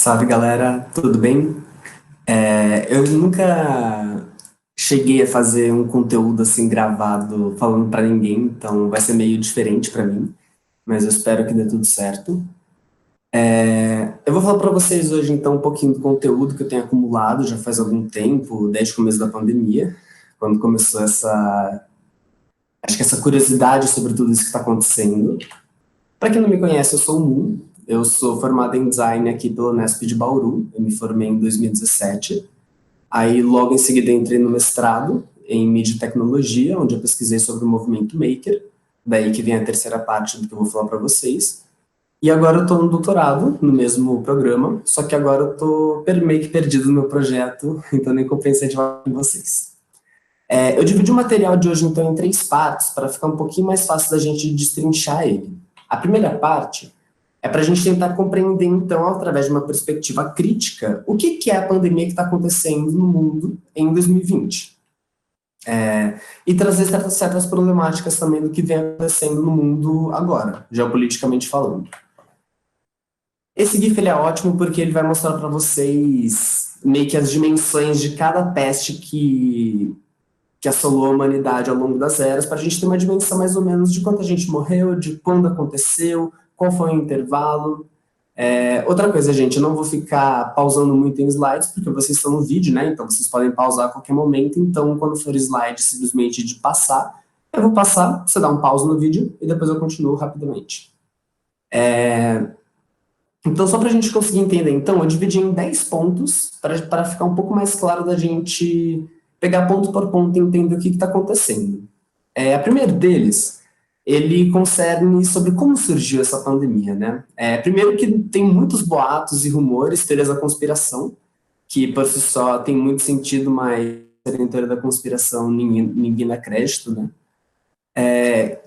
Salve galera, tudo bem? Eu nunca cheguei a fazer um conteúdo assim gravado falando para ninguém, então vai ser meio diferente para mim, mas eu espero que dê tudo certo. Eu vou falar para vocês hoje então um pouquinho do conteúdo que eu tenho acumulado já faz algum tempo, desde o começo da pandemia, quando começou acho que essa curiosidade sobre tudo isso que está acontecendo. Para quem não me conhece, eu sou o Mu, eu sou formado em design aqui pela Unesp de Bauru, eu me formei em 2017. Aí, logo em seguida, entrei no mestrado em mídia e tecnologia, onde eu pesquisei sobre o movimento maker, daí que vem a terceira parte do que eu vou falar para vocês. E agora eu estou no doutorado, no mesmo programa, só que agora eu estou meio que perdido no meu projeto, então nem compensa de falar com vocês. Eu dividi o material de hoje, então, em três partes, para ficar um pouquinho mais fácil da gente destrinchar ele. A primeira parte é para a gente tentar compreender, então, através de uma perspectiva crítica, o que é a pandemia que está acontecendo no mundo em 2020. E trazer certas problemáticas também do que vem acontecendo no mundo agora, geopoliticamente falando. Esse GIF ele é ótimo porque ele vai mostrar para vocês meio que as dimensões de cada peste que assolou a humanidade ao longo das eras, para a gente ter uma dimensão mais ou menos de quanta gente morreu, de quando aconteceu, qual foi o intervalo. Outra coisa, gente, eu não vou ficar pausando muito em slides, porque vocês estão no vídeo, né? Então vocês podem pausar a qualquer momento. Então, quando for slide simplesmente de passar, eu vou passar, você dá um pause no vídeo e depois eu continuo rapidamente. Então, só para a gente conseguir entender, então, eu dividi em 10 pontos, para ficar um pouco mais claro da gente pegar ponto por ponto e entender o que está acontecendo. A primeiro deles, ele concerne sobre como surgiu essa pandemia, né? Primeiro que tem muitos boatos e rumores, teorias da conspiração, que por si só tem muito sentido, mas em teoria da conspiração ninguém dá crédito, né?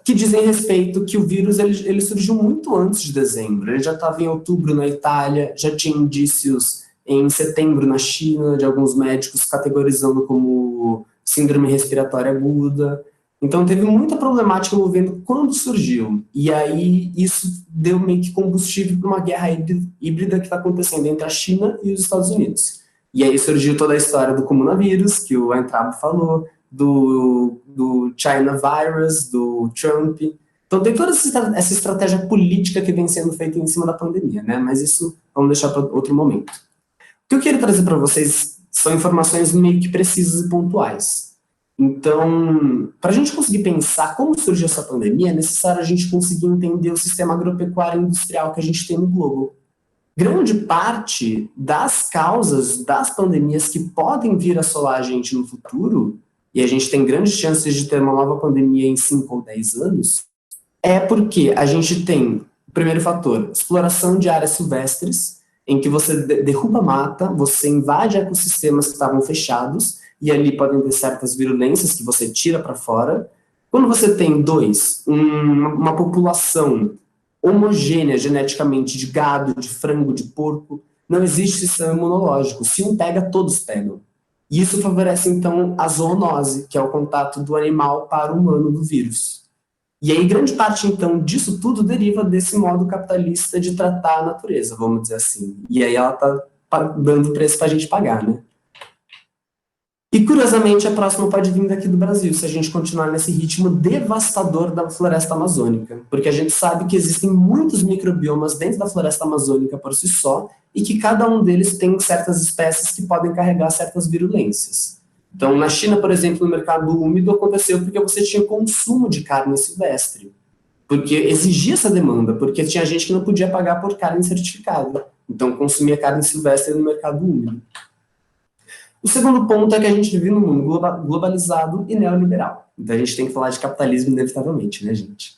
Que dizem respeito que o vírus ele surgiu muito antes de dezembro. Ele já estava em outubro na Itália, já tinha indícios em setembro na China, de alguns médicos categorizando como síndrome respiratória aguda. Então teve muita problemática envolvendo quando surgiu. E aí isso deu meio que combustível para uma guerra híbrida que está acontecendo entre a China e os Estados Unidos. E aí surgiu toda a história do coronavírus, que o Weintraub falou, do China Virus, do Trump. Então tem toda essa estratégia política que vem sendo feita em cima da pandemia, né? Mas isso vamos deixar para outro momento. O que eu quero trazer para vocês são informações meio que precisas e pontuais. Então, para a gente conseguir pensar como surgiu essa pandemia, é necessário a gente conseguir entender o sistema agropecuário industrial que a gente tem no globo. Grande parte das causas das pandemias que podem vir a assolar a gente no futuro, e a gente tem grandes chances de ter uma nova pandemia em 5 ou 10 anos, é porque a gente tem, o primeiro fator, exploração de áreas silvestres, em que você derruba mata, você invade ecossistemas que estavam fechados, e ali podem ter certas virulências que você tira para fora. Quando você tem, dois, uma população homogênea geneticamente de gado, de frango, de porco, não existe sistema imunológico. Se um pega, todos pegam. E isso favorece, então, a zoonose, que é o contato do animal para o humano do vírus. E aí, grande parte, então, disso tudo deriva desse modo capitalista de tratar a natureza, vamos dizer assim. E aí ela está dando preço para a gente pagar, né? E, curiosamente, a próxima pode vir daqui do Brasil, se a gente continuar nesse ritmo devastador da floresta amazônica. Porque a gente sabe que existem muitos microbiomas dentro da floresta amazônica por si só, e que cada um deles tem certas espécies que podem carregar certas virulências. Então, na China, por exemplo, no mercado úmido, aconteceu porque você tinha consumo de carne silvestre. Porque exigia essa demanda, porque tinha gente que não podia pagar por carne certificada. Então, consumia carne silvestre no mercado úmido. O segundo ponto é que a gente vive num mundo globalizado e neoliberal. Então a gente tem que falar de capitalismo inevitavelmente, né, gente?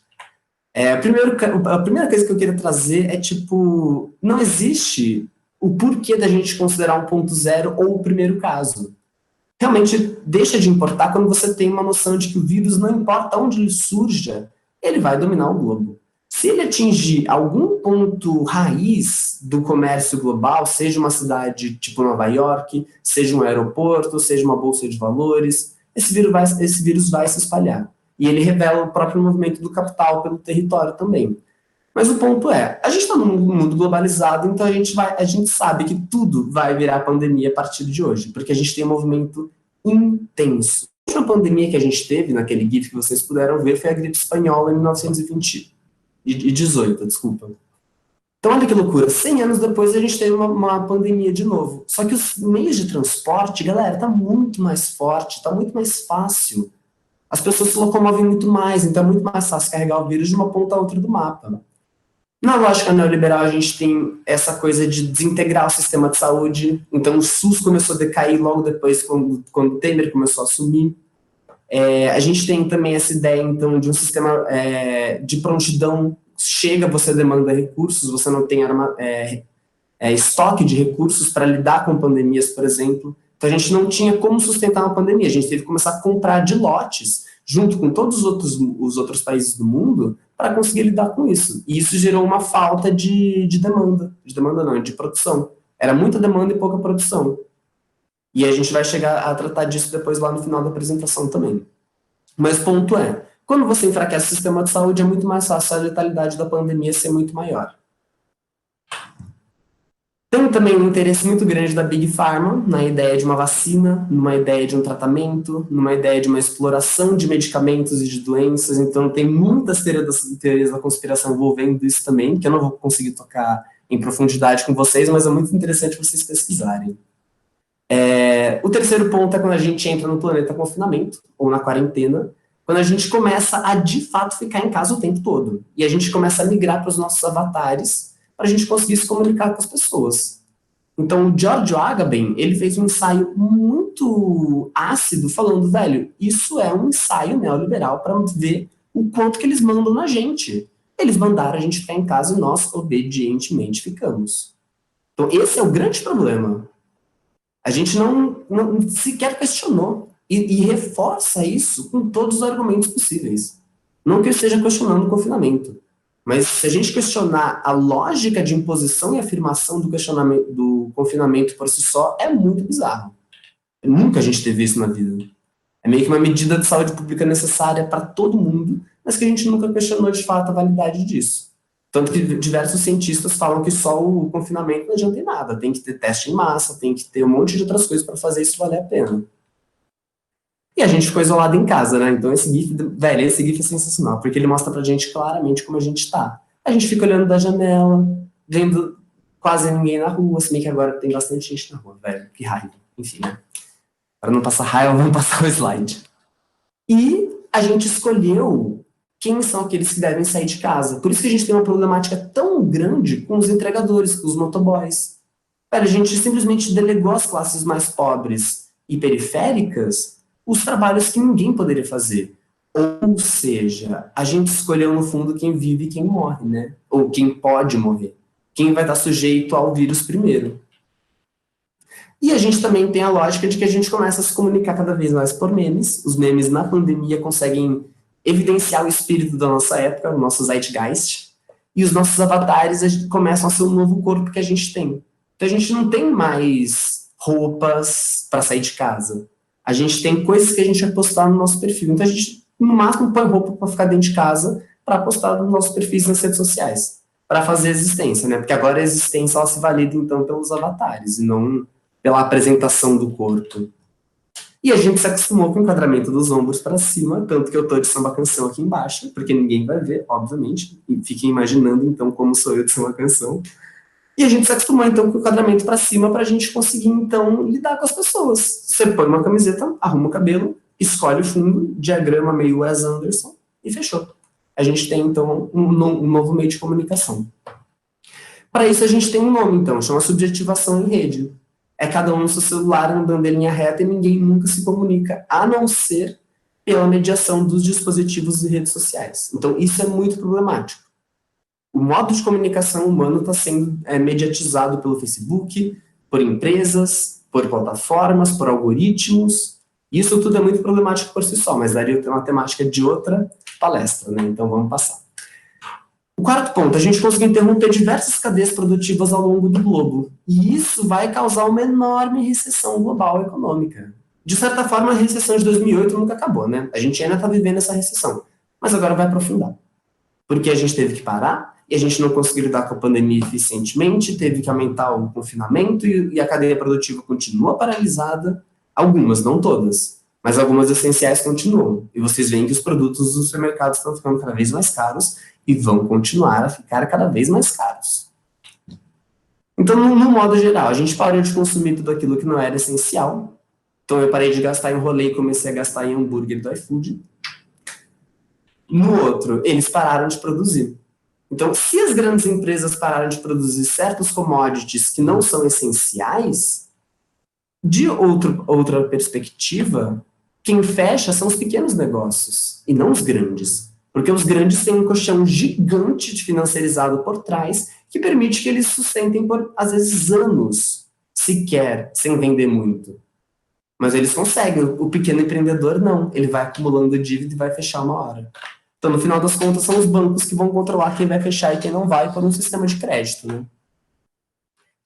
A primeira coisa que eu queria trazer é, tipo, não existe o porquê da gente considerar um ponto zero ou o primeiro caso. Realmente deixa de importar quando você tem uma noção de que o vírus, não importa onde ele surja, ele vai dominar o globo. Se ele atingir algum ponto raiz do comércio global, seja uma cidade tipo Nova York, seja um aeroporto, seja uma bolsa de valores, esse vírus vai se espalhar. E ele revela o próprio movimento do capital pelo território também. Mas o ponto é, a gente está num mundo globalizado, então a gente sabe que tudo vai virar pandemia a partir de hoje, porque a gente tem um movimento intenso. A última pandemia que a gente teve, naquele GIF que vocês puderam ver, foi a gripe espanhola em 1918, desculpa. Então, olha que loucura, 100 anos depois a gente teve uma pandemia de novo. Só que os meios de transporte, galera, tá muito mais forte, tá muito mais fácil. As pessoas se locomovem muito mais, então é muito mais fácil carregar o vírus de uma ponta a outra do mapa. Na lógica neoliberal, a gente tem essa coisa de desintegrar o sistema de saúde. Então, o SUS começou a decair logo depois, quando o Temer começou a assumir. A gente tem também essa ideia, então, de um sistema de prontidão. Chega, você demanda recursos, você não tem estoque de recursos para lidar com pandemias, por exemplo. Então, a gente não tinha como sustentar uma pandemia. A gente teve que começar a comprar de lotes, junto com todos os outros países do mundo, para conseguir lidar com isso. E isso gerou uma falta de demanda. De demanda não, de produção. Era muita demanda e pouca produção. E a gente vai chegar a tratar disso depois lá no final da apresentação também. Mas o ponto é, quando você enfraquece o sistema de saúde, é muito mais fácil a letalidade da pandemia ser muito maior. Tem também um interesse muito grande da Big Pharma na ideia de uma vacina, numa ideia de um tratamento, numa ideia de uma exploração de medicamentos e de doenças. Então, tem muitas teorias da conspiração envolvendo isso também, que eu não vou conseguir tocar em profundidade com vocês, mas é muito interessante vocês pesquisarem. O terceiro ponto é quando a gente entra no planeta confinamento, ou na quarentena, quando a gente começa a, de fato, ficar em casa o tempo todo. E a gente começa a migrar para os nossos avatares, para a gente conseguir se comunicar com as pessoas. Então, o Giorgio Agamben, ele fez um ensaio muito ácido, falando, velho, isso é um ensaio neoliberal para ver o quanto que eles mandam na gente. Eles mandaram a gente ficar em casa e nós obedientemente ficamos. Então, esse é o grande problema. A gente não sequer questionou e reforça isso com todos os argumentos possíveis. Não que eu esteja questionando o confinamento, mas se a gente questionar a lógica de imposição e afirmação do confinamento por si só, é muito bizarro. Nunca a gente teve isso na vida. É meio que uma medida de saúde pública necessária para todo mundo, mas que a gente nunca questionou de fato a validade disso. Tanto que diversos cientistas falam que só o confinamento não adianta em nada. Tem que ter teste em massa, tem que ter um monte de outras coisas para fazer isso valer a pena. E a gente ficou isolado em casa, né? Então esse GIF é sensacional, porque ele mostra pra gente claramente como a gente tá. A gente fica olhando da janela, vendo quase ninguém na rua, se bem que agora tem bastante gente na rua, velho, que raiva. Enfim, né? Para não passar raiva, vamos passar o slide. E a gente escolheu quem são aqueles que devem sair de casa. Por isso que a gente tem uma problemática tão grande com os entregadores, com os motoboys. A gente simplesmente delegou às classes mais pobres e periféricas os trabalhos que ninguém poderia fazer. Ou seja, a gente escolheu no fundo quem vive e quem morre, né? Ou quem pode morrer. Quem vai estar sujeito ao vírus primeiro. E a gente também tem a lógica de que a gente começa a se comunicar cada vez mais por memes. Os memes na pandemia conseguem evidenciar o espírito da nossa época, o nosso zeitgeist. E os nossos avatares começam a ser um novo corpo que a gente tem. Então a gente não tem mais roupas para sair de casa. A gente tem coisas que a gente vai postar no nosso perfil. Então a gente, no máximo, põe roupa para ficar dentro de casa para postar nos nossos perfis nas redes sociais. Para fazer a existência, né? Porque agora a existência ela se valida, então, pelos avatares e não pela apresentação do corpo. E a gente se acostumou com o enquadramento dos ombros para cima, tanto que eu tô de samba canção aqui embaixo, porque ninguém vai ver, obviamente. E fiquem imaginando, então, como sou eu de samba canção. E a gente se acostumou, então, com o enquadramento para cima para a gente conseguir, então, lidar com as pessoas. Você põe uma camiseta, arruma o cabelo, escolhe o fundo, diagrama meio Wes Anderson e fechou. A gente tem, então, um novo meio de comunicação. Para isso, a gente tem um nome, então, chama subjetivação em rede. É cada um no seu celular andando em linha reta e ninguém nunca se comunica, a não ser pela mediação dos dispositivos e redes sociais. Então, isso é muito problemático. O modo de comunicação humano está sendo mediatizado pelo Facebook, por empresas, por plataformas, por algoritmos. Isso tudo é muito problemático por si só, mas daria uma temática de outra palestra, né? Então vamos passar. O quarto ponto, a gente conseguiu interromper diversas cadeias produtivas ao longo do globo. E isso vai causar uma enorme recessão global econômica. De certa forma, a recessão de 2008 nunca acabou, né? A gente ainda está vivendo essa recessão, mas agora vai aprofundar. Porque a gente teve que parar e a gente não conseguiu lidar com a pandemia eficientemente, teve que aumentar o confinamento e a cadeia produtiva continua paralisada. Algumas, não todas, mas algumas essenciais continuam. E vocês veem que os produtos dos supermercados estão ficando cada vez mais caros e vão continuar a ficar cada vez mais caros. Então, no modo geral, a gente parou de consumir tudo aquilo que não era essencial. Então, eu parei de gastar em rolê e comecei a gastar em hambúrguer do iFood. No outro, eles pararam de produzir. Então, se as grandes empresas pararam de produzir certos commodities que não são essenciais, de outra perspectiva, quem fecha são os pequenos negócios, e não os grandes. Porque os grandes têm um colchão gigante de financiarizado por trás, que permite que eles sustentem por, às vezes, anos, sequer, sem vender muito. Mas eles conseguem, o pequeno empreendedor não, ele vai acumulando dívida e vai fechar uma hora. Então, no final das contas, são os bancos que vão controlar quem vai fechar e quem não vai por um sistema de crédito, né?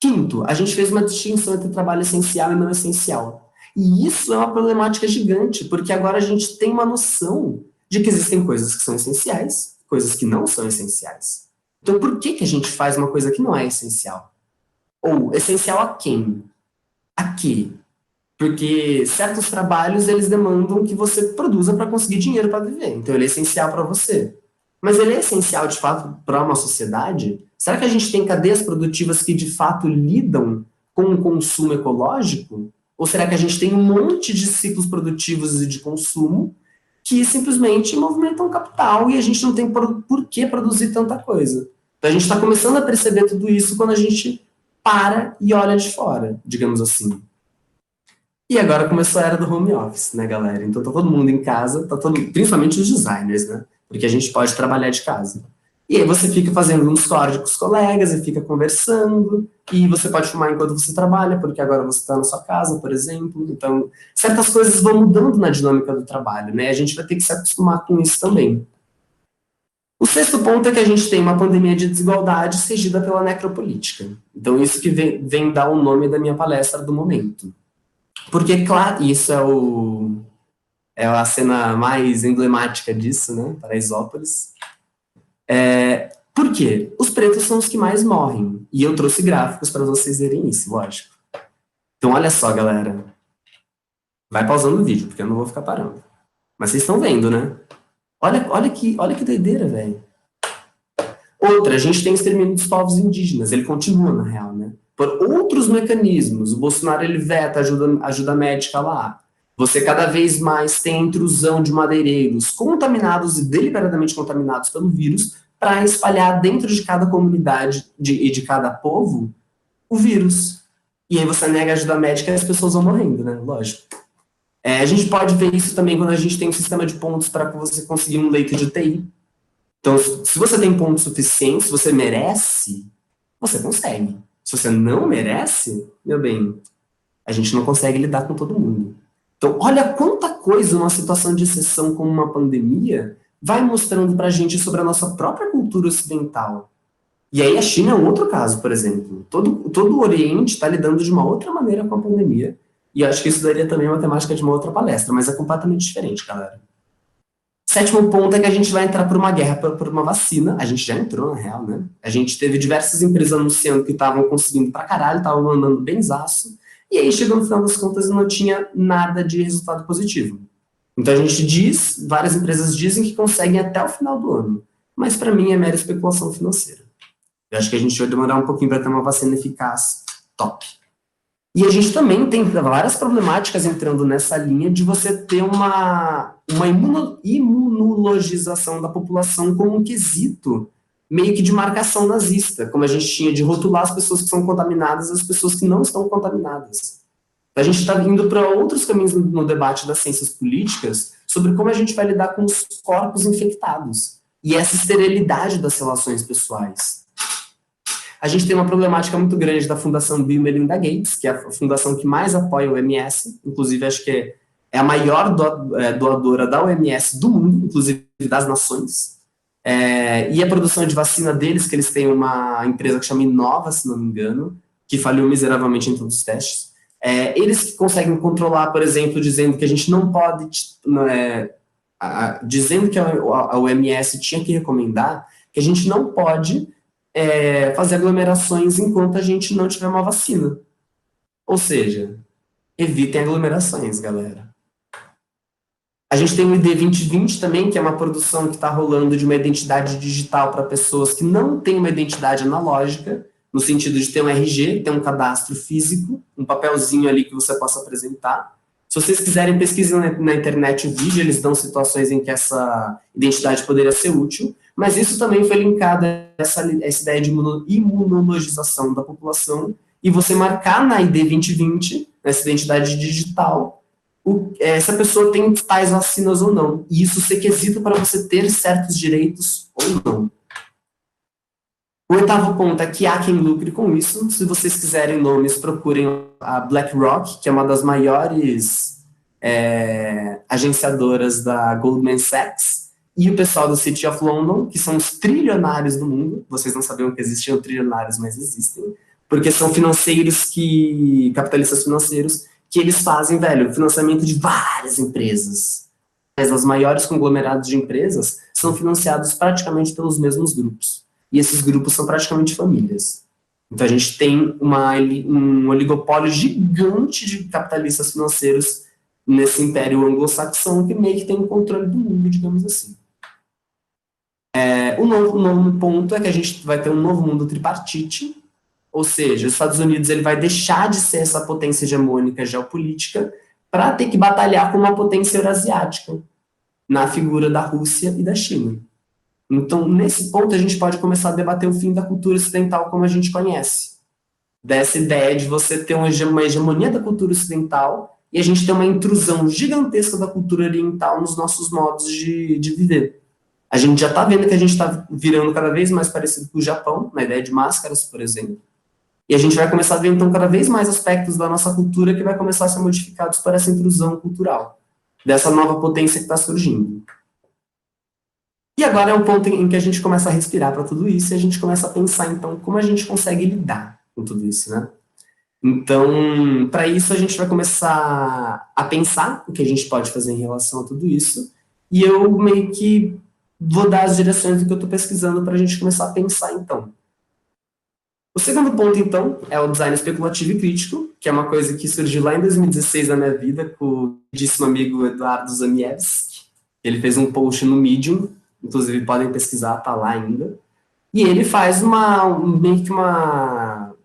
Quinto, a gente fez uma distinção entre trabalho essencial e não essencial. E isso é uma problemática gigante, porque agora a gente tem uma noção de que existem coisas que são essenciais, coisas que não são essenciais. Então, por que a gente faz uma coisa que não é essencial? Ou, essencial a quem? A quê? Porque certos trabalhos, eles demandam que você produza para conseguir dinheiro para viver. Então, ele é essencial para você. Mas ele é essencial, de fato, para uma sociedade? Será que a gente tem cadeias produtivas que, de fato, lidam com o consumo ecológico? Ou será que a gente tem um monte de ciclos produtivos e de consumo que simplesmente movimentam capital e a gente não tem por que produzir tanta coisa? Então, a gente está começando a perceber tudo isso quando a gente para e olha de fora, digamos assim. E agora começou a era do home office, né, galera? Então tá todo mundo em casa, principalmente os designers, né? Porque a gente pode trabalhar de casa. E aí você fica fazendo um Discord com os colegas e fica conversando, e você pode filmar enquanto você trabalha, porque agora você está na sua casa, por exemplo. Então, certas coisas vão mudando na dinâmica do trabalho, né? A gente vai ter que se acostumar com isso também. O sexto ponto é que a gente tem uma pandemia de desigualdade regida pela necropolítica. Então, isso que vem dar o nome da minha palestra do momento. Porque, claro, isso é a cena mais emblemática disso, né? Paraisópolis. Por quê? Os pretos são os que mais morrem. E eu trouxe gráficos para vocês verem isso, lógico. Então, olha só, galera. Vai pausando o vídeo, porque eu não vou ficar parando. Mas vocês estão vendo, né? Olha que doideira, velho. Outra, a gente tem o extermínio dos povos indígenas. Ele continua, na real, né? Por outros mecanismos. O Bolsonaro, ele veta ajuda médica lá. Você cada vez mais tem a intrusão de madeireiros contaminados e deliberadamente contaminados pelo vírus para espalhar dentro de cada comunidade e de cada povo o vírus. E aí você nega ajuda médica e as pessoas vão morrendo, né? Lógico. A gente pode ver isso também quando a gente tem um sistema de pontos para você conseguir um leito de UTI. Então, se você tem pontos suficientes, se você merece, você consegue. Se você não merece, meu bem, a gente não consegue lidar com todo mundo. Então, olha quanta coisa uma situação de exceção como uma pandemia vai mostrando pra gente sobre a nossa própria cultura ocidental. E aí a China é um outro caso, por exemplo. Todo o Oriente está lidando de uma outra maneira com a pandemia, e acho que isso daria também uma temática de uma outra palestra, mas é completamente diferente, galera. Sétimo ponto é que a gente vai entrar por uma guerra por uma vacina. A gente já entrou, na real, né? A gente teve diversas empresas anunciando que estavam conseguindo pra caralho, estavam mandando benzaço. E aí, chegou no final das contas, não tinha nada de resultado positivo. Então, a gente diz, várias empresas dizem que conseguem até o final do ano. Mas, para mim, é mera especulação financeira. Eu acho que a gente vai demorar um pouquinho para ter uma vacina eficaz top. E a gente também tem várias problemáticas entrando nessa linha de você ter uma imunologização da população como um quesito meio que de marcação nazista, como a gente tinha de rotular as pessoas que são contaminadas e as pessoas que não estão contaminadas. A gente está indo para outros caminhos no debate das ciências políticas sobre como a gente vai lidar com os corpos infectados e essa esterilidade das relações pessoais. A gente tem uma problemática muito grande da Fundação Bill e Melinda Gates, que é a fundação que mais apoia o OMS, inclusive acho que é a maior doadora da OMS do mundo, inclusive das nações. E a produção de vacina deles, que eles têm uma empresa que chama Inova, se não me engano, que falhou miseravelmente em todos os testes. Eles que conseguem controlar, por exemplo, dizendo que a gente não pode, dizendo que a OMS tinha que recomendar que a gente não pode fazer aglomerações enquanto a gente não tiver uma vacina. Ou seja, evitem aglomerações, galera. A gente tem o ID 2020 também, que é uma produção que está rolando de uma identidade digital para pessoas que não têm uma identidade analógica, no sentido de ter um RG, ter um cadastro físico, um papelzinho ali que você possa apresentar. Se vocês quiserem, pesquisem na internet o vídeo, eles dão situações em que essa identidade poderia ser útil, mas isso também foi linkado a essa ideia de imunologização da população, e você marcar na ID 2020, nessa identidade digital, essa pessoa tem tais vacinas ou não. E isso ser quesito para você ter certos direitos ou não. O oitavo ponto é que há quem lucre com isso. Se vocês quiserem nomes, procurem a BlackRock, que é uma das maiores agenciadoras da Goldman Sachs, e o pessoal do City of London, que são os trilionários do mundo. Vocês não sabiam que existiam trilionários, mas existem. Porque são capitalistas financeiros, que eles fazem, financiamento de várias empresas. Mas os maiores conglomerados de empresas são financiados praticamente pelos mesmos grupos. E esses grupos são praticamente famílias. Então a gente tem um oligopólio gigante de capitalistas financeiros nesse império anglo-saxão que meio que tem o controle do mundo, digamos assim. O novo ponto é que a gente vai ter um novo mundo tripartite, ou seja, os Estados Unidos ele vai deixar de ser essa potência hegemônica geopolítica para ter que batalhar com uma potência eurasiática, na figura da Rússia e da China. Então, nesse ponto, a gente pode começar a debater o fim da cultura ocidental como a gente conhece. Dessa ideia de você ter uma hegemonia da cultura ocidental e a gente ter uma intrusão gigantesca da cultura oriental nos nossos modos de viver. A gente já está vendo que a gente está virando cada vez mais parecido com o Japão, na ideia de máscaras, por exemplo. E a gente vai começar a ver, então, cada vez mais aspectos da nossa cultura que vai começar a ser modificados por essa intrusão cultural, dessa nova potência que está surgindo. E agora é o ponto em que a gente começa a respirar para tudo isso e a gente começa a pensar, então, como a gente consegue lidar com tudo isso, né? Então, para isso, a gente vai começar a pensar o que a gente pode fazer em relação a tudo isso, e eu meio que vou dar as direções do que eu estou pesquisando para a gente começar a pensar, então. O segundo ponto, então, é o design especulativo e crítico, que é uma coisa que surgiu lá em 2016 na minha vida, com o queridíssimo amigo Eduardo Zamiewski. Ele fez um post no Medium, inclusive podem pesquisar, tá lá ainda. E ele faz meio que uma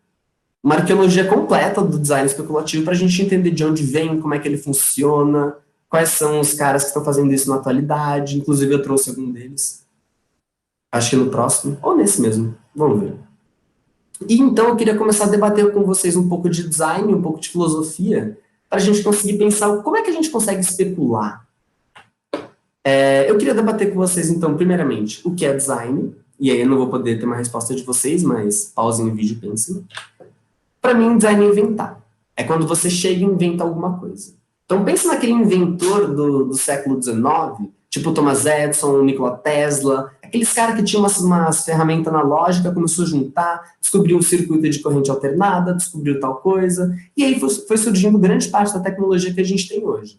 arqueologia completa do design especulativo para a gente entender de onde vem, como é que ele funciona, quais são os caras que estão fazendo isso na atualidade. Inclusive eu trouxe algum deles. Acho que no próximo, ou nesse mesmo. Vamos ver. E então eu queria começar a debater com vocês um pouco de design, um pouco de filosofia, para a gente conseguir pensar como é que a gente consegue especular. Eu queria debater com vocês, então, primeiramente, o que é design, e aí eu não vou poder ter uma resposta de vocês, mas pausem o vídeo e pensem. Para mim, design é inventar. É quando você chega e inventa alguma coisa. Então, pense naquele inventor do século XIX, tipo Thomas Edison, Nikola Tesla, aqueles caras que tinham umas ferramentas analógicas, começou a juntar, descobriu um circuito de corrente alternada, descobriu tal coisa, e aí foi surgindo grande parte da tecnologia que a gente tem hoje.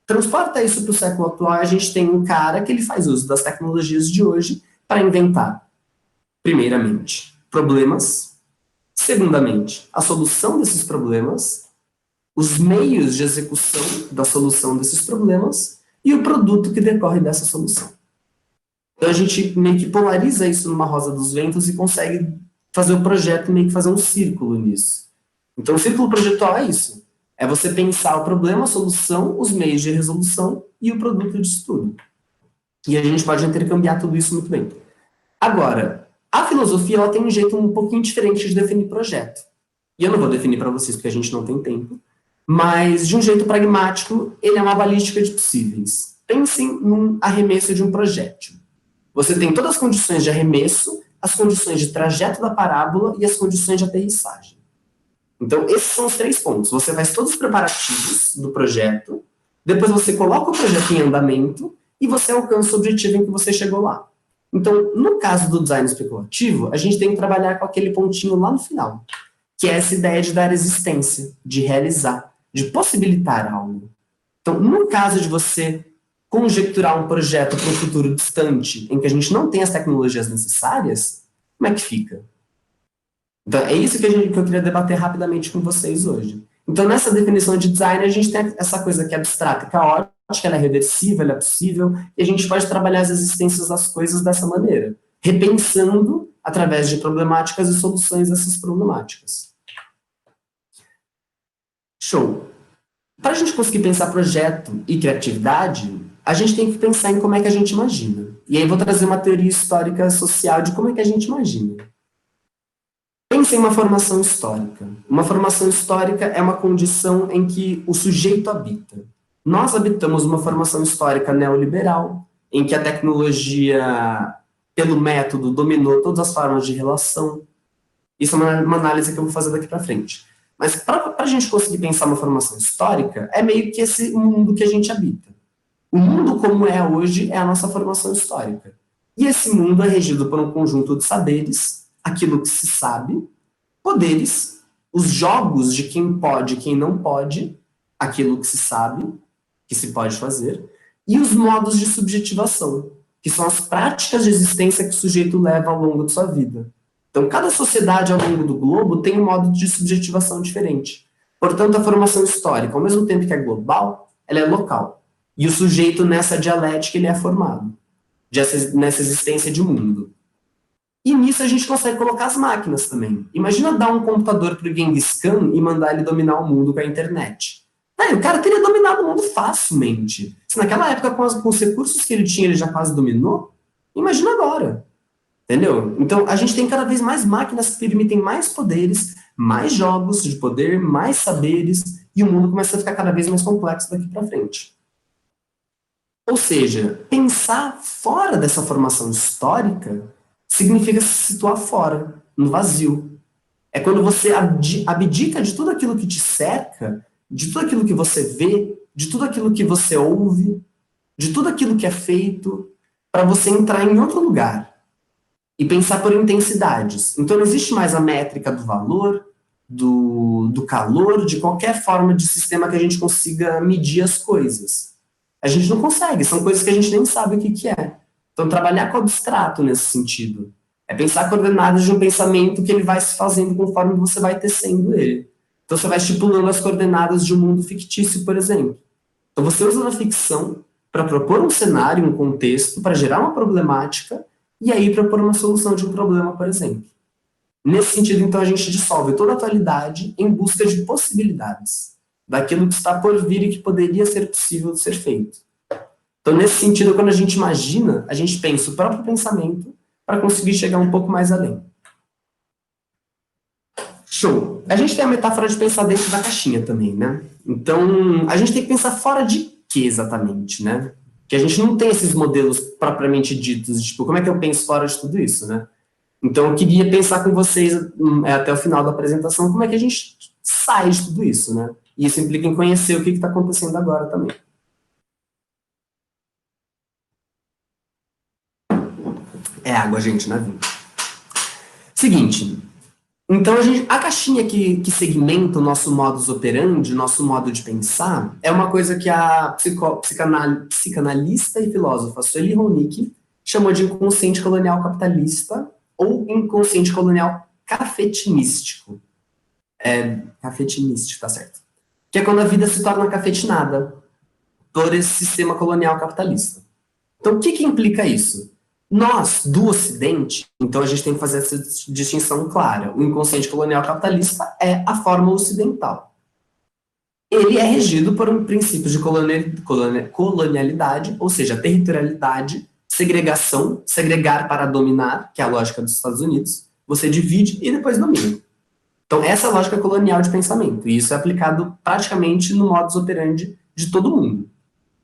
Transporta isso para o século atual, a gente tem um cara que ele faz uso das tecnologias de hoje para inventar, primeiramente, problemas, segundamente, a solução desses problemas, os meios de execução da solução desses problemas e o produto que decorre dessa solução. Então a gente meio que polariza isso numa rosa dos ventos e consegue fazer o projeto meio que fazer um círculo nisso. Então o círculo projetual é isso. É você pensar o problema, a solução, os meios de resolução e o produto disso tudo. E a gente pode intercambiar tudo isso muito bem. Agora, a filosofia ela tem um jeito um pouquinho diferente de definir projeto. E eu não vou definir para vocês porque a gente não tem tempo. Mas, de um jeito pragmático, ele é uma balística de possíveis. Pensem num arremesso de um projétil. Você tem todas as condições de arremesso, as condições de trajeto da parábola e as condições de aterrissagem. Então, esses são os 3 pontos. Você faz todos os preparativos do projeto, depois você coloca o projeto em andamento e você alcança o objetivo em que você chegou lá. Então, no caso do design especulativo, a gente tem que trabalhar com aquele pontinho lá no final, que é essa ideia de dar existência, de realizar, de possibilitar algo. Então, no caso de você conjecturar um projeto para um futuro distante, em que a gente não tem as tecnologias necessárias, como é que fica? Então, é isso que eu queria debater rapidamente com vocês hoje. Então, nessa definição de design, a gente tem essa coisa que é abstrata e caótica, ela é reversível, ela é possível, e a gente pode trabalhar as existências das coisas dessa maneira, repensando através de problemáticas e soluções dessas problemáticas. Show! Para a gente conseguir pensar projeto e criatividade, a gente tem que pensar em como é que a gente imagina. E aí eu vou trazer uma teoria histórica social de como é que a gente imagina. Pense em uma formação histórica. Uma formação histórica é uma condição em que o sujeito habita. Nós habitamos uma formação histórica neoliberal, em que a tecnologia, pelo método, dominou todas as formas de relação. Isso é uma análise que eu vou fazer daqui para frente. Mas para a gente conseguir pensar uma formação histórica, é meio que esse mundo que a gente habita. O mundo como é hoje é a nossa formação histórica. E esse mundo é regido por um conjunto de saberes, aquilo que se sabe, poderes, os jogos de quem pode e quem não pode, aquilo que se sabe, que se pode fazer, e os modos de subjetivação, que são as práticas de existência que o sujeito leva ao longo de sua vida. Então, cada sociedade ao longo do globo tem um modo de subjetivação diferente. Portanto, a formação histórica, ao mesmo tempo que é global, ela é local. E o sujeito, nessa dialética, ele é formado, nessa existência de mundo. E nisso a gente consegue colocar as máquinas também. Imagina dar um computador para o Genghis Khan e mandar ele dominar o mundo com a internet. Aí, o cara teria dominado o mundo facilmente. Se naquela época, com os recursos que ele tinha, ele já quase dominou, imagina agora. Entendeu? Então, a gente tem cada vez mais máquinas que permitem mais poderes, mais jogos de poder, mais saberes, e o mundo começa a ficar cada vez mais complexo daqui para frente. Ou seja, pensar fora dessa formação histórica significa se situar fora, no vazio. É quando você abdica de tudo aquilo que te cerca, de tudo aquilo que você vê, de tudo aquilo que você ouve, de tudo aquilo que é feito, para você entrar em outro lugar e pensar por intensidades. Então não existe mais a métrica do valor, do calor, de qualquer forma de sistema que a gente consiga medir as coisas. A gente não consegue, são coisas que a gente nem sabe o que é. Então trabalhar com o abstrato nesse sentido. É pensar coordenadas de um pensamento que ele vai se fazendo conforme você vai tecendo ele. Então você vai estipulando as coordenadas de um mundo fictício, por exemplo. Então você usa a ficção para propor um cenário, um contexto, para gerar uma problemática, e aí propor uma solução de um problema, por exemplo. Nesse sentido, então, a gente dissolve toda a atualidade em busca de possibilidades, daquilo que está por vir e que poderia ser possível de ser feito. Então, nesse sentido, quando a gente imagina, a gente pensa o próprio pensamento para conseguir chegar um pouco mais além. Show! A gente tem a metáfora de pensar dentro da caixinha também, né? Então, a gente tem que pensar fora de quê exatamente, né? Que a gente não tem esses modelos propriamente ditos, tipo, como é que eu penso fora de tudo isso, né? Então, eu queria pensar com vocês, até o final da apresentação, como é que a gente sai de tudo isso, né? E isso implica em conhecer o que está acontecendo agora também. É água, gente, na vida. Seguinte, então a caixinha que segmenta o nosso modus operandi, o nosso modo de pensar, é uma coisa que a psicanalista e filósofa Sueli Ronick chamou de inconsciente colonial capitalista ou inconsciente colonial cafetinístico. Cafetinístico, tá certo. Que é quando a vida se torna cafetinada por esse sistema colonial capitalista. Então, o que implica isso? Nós, do Ocidente, então a gente tem que fazer essa distinção clara. O inconsciente colonial capitalista é a forma ocidental. Ele é regido por um princípio de colonialidade, ou seja, territorialidade, segregação, segregar para dominar, que é a lógica dos Estados Unidos. Você divide e depois domina. Então, essa é a lógica colonial de pensamento, e isso é aplicado praticamente no modus operandi de todo mundo.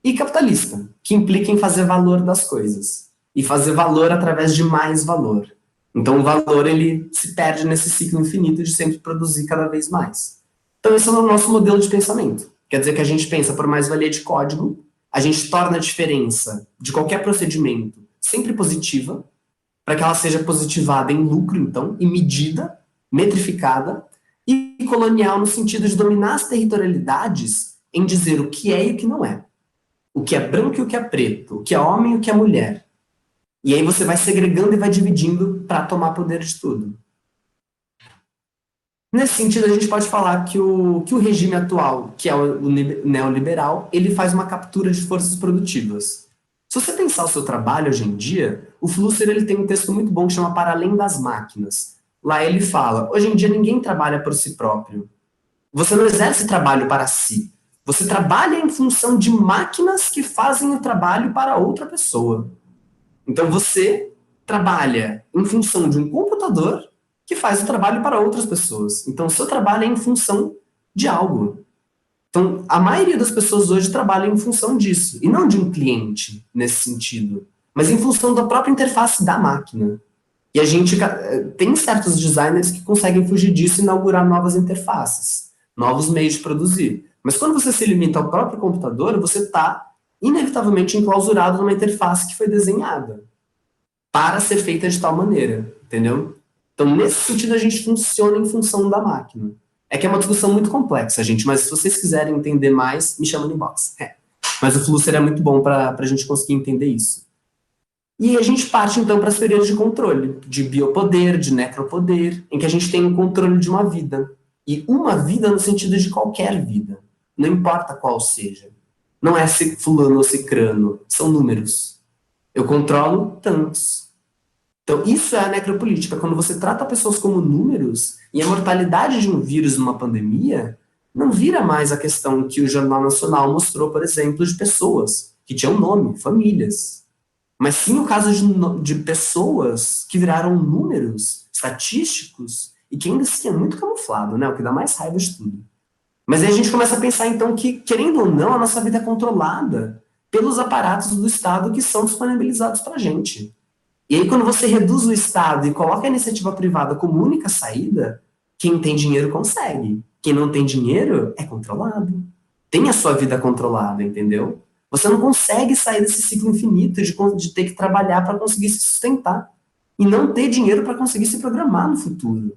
E capitalista, que implica em fazer valor das coisas. E fazer valor através de mais valor. Então, o valor, ele se perde nesse ciclo infinito de sempre produzir cada vez mais. Então, esse é o nosso modelo de pensamento. Quer dizer que a gente pensa por mais-valia de código, a gente torna a diferença de qualquer procedimento sempre positiva, para que ela seja positivada em lucro, então, e medida, metrificada, e colonial no sentido de dominar as territorialidades em dizer o que é e o que não é. O que é branco e o que é preto, o que é homem e o que é mulher. E aí você vai segregando e vai dividindo para tomar poder de tudo. Nesse sentido, a gente pode falar que o regime atual, que é o neoliberal, ele faz uma captura de forças produtivas. Se você pensar o seu trabalho hoje em dia, o Flusser ele tem um texto muito bom que chama Para Além das Máquinas. Lá ele fala, hoje em dia ninguém trabalha por si próprio. Você não exerce trabalho para si. Você trabalha em função de máquinas que fazem o trabalho para outra pessoa. Então você trabalha em função de um computador que faz o trabalho para outras pessoas. Então o seu trabalho é em função de algo. Então a maioria das pessoas hoje trabalha em função disso, e não de um cliente nesse sentido, mas em função da própria interface da máquina. E a gente tem certos designers que conseguem fugir disso e inaugurar novas interfaces, novos meios de produzir. Mas quando você se limita ao próprio computador, você está inevitavelmente enclausurado numa interface que foi desenhada para ser feita de tal maneira, entendeu? Então, nesse sentido, a gente funciona em função da máquina. É que é uma discussão muito complexa, gente, mas se vocês quiserem entender mais, me chama no inbox. Mas o Flusser é muito bom para a gente conseguir entender isso. E a gente parte, então, para as teorias de controle, de biopoder, de necropoder, em que a gente tem o controle de uma vida. E uma vida no sentido de qualquer vida. Não importa qual seja. Não é se fulano ou cicrano, são números. Eu controlo tantos. Então, isso é a necropolítica. Quando você trata pessoas como números, e a mortalidade de um vírus numa pandemia não vira mais a questão que o Jornal Nacional mostrou, por exemplo, de pessoas que tinham nome, famílias. Mas sim o caso de pessoas que viraram números estatísticos e que ainda assim é muito camuflado, né? O que dá mais raiva de tudo. Mas aí a gente começa a pensar, então, que, querendo ou não, a nossa vida é controlada pelos aparatos do Estado que são disponibilizados para a gente. E aí, quando você reduz o Estado e coloca a iniciativa privada como única saída, quem tem dinheiro consegue. Quem não tem dinheiro é controlado. Tem a sua vida controlada, entendeu? Você não consegue sair desse ciclo infinito de ter que trabalhar para conseguir se sustentar. E não ter dinheiro para conseguir se programar no futuro.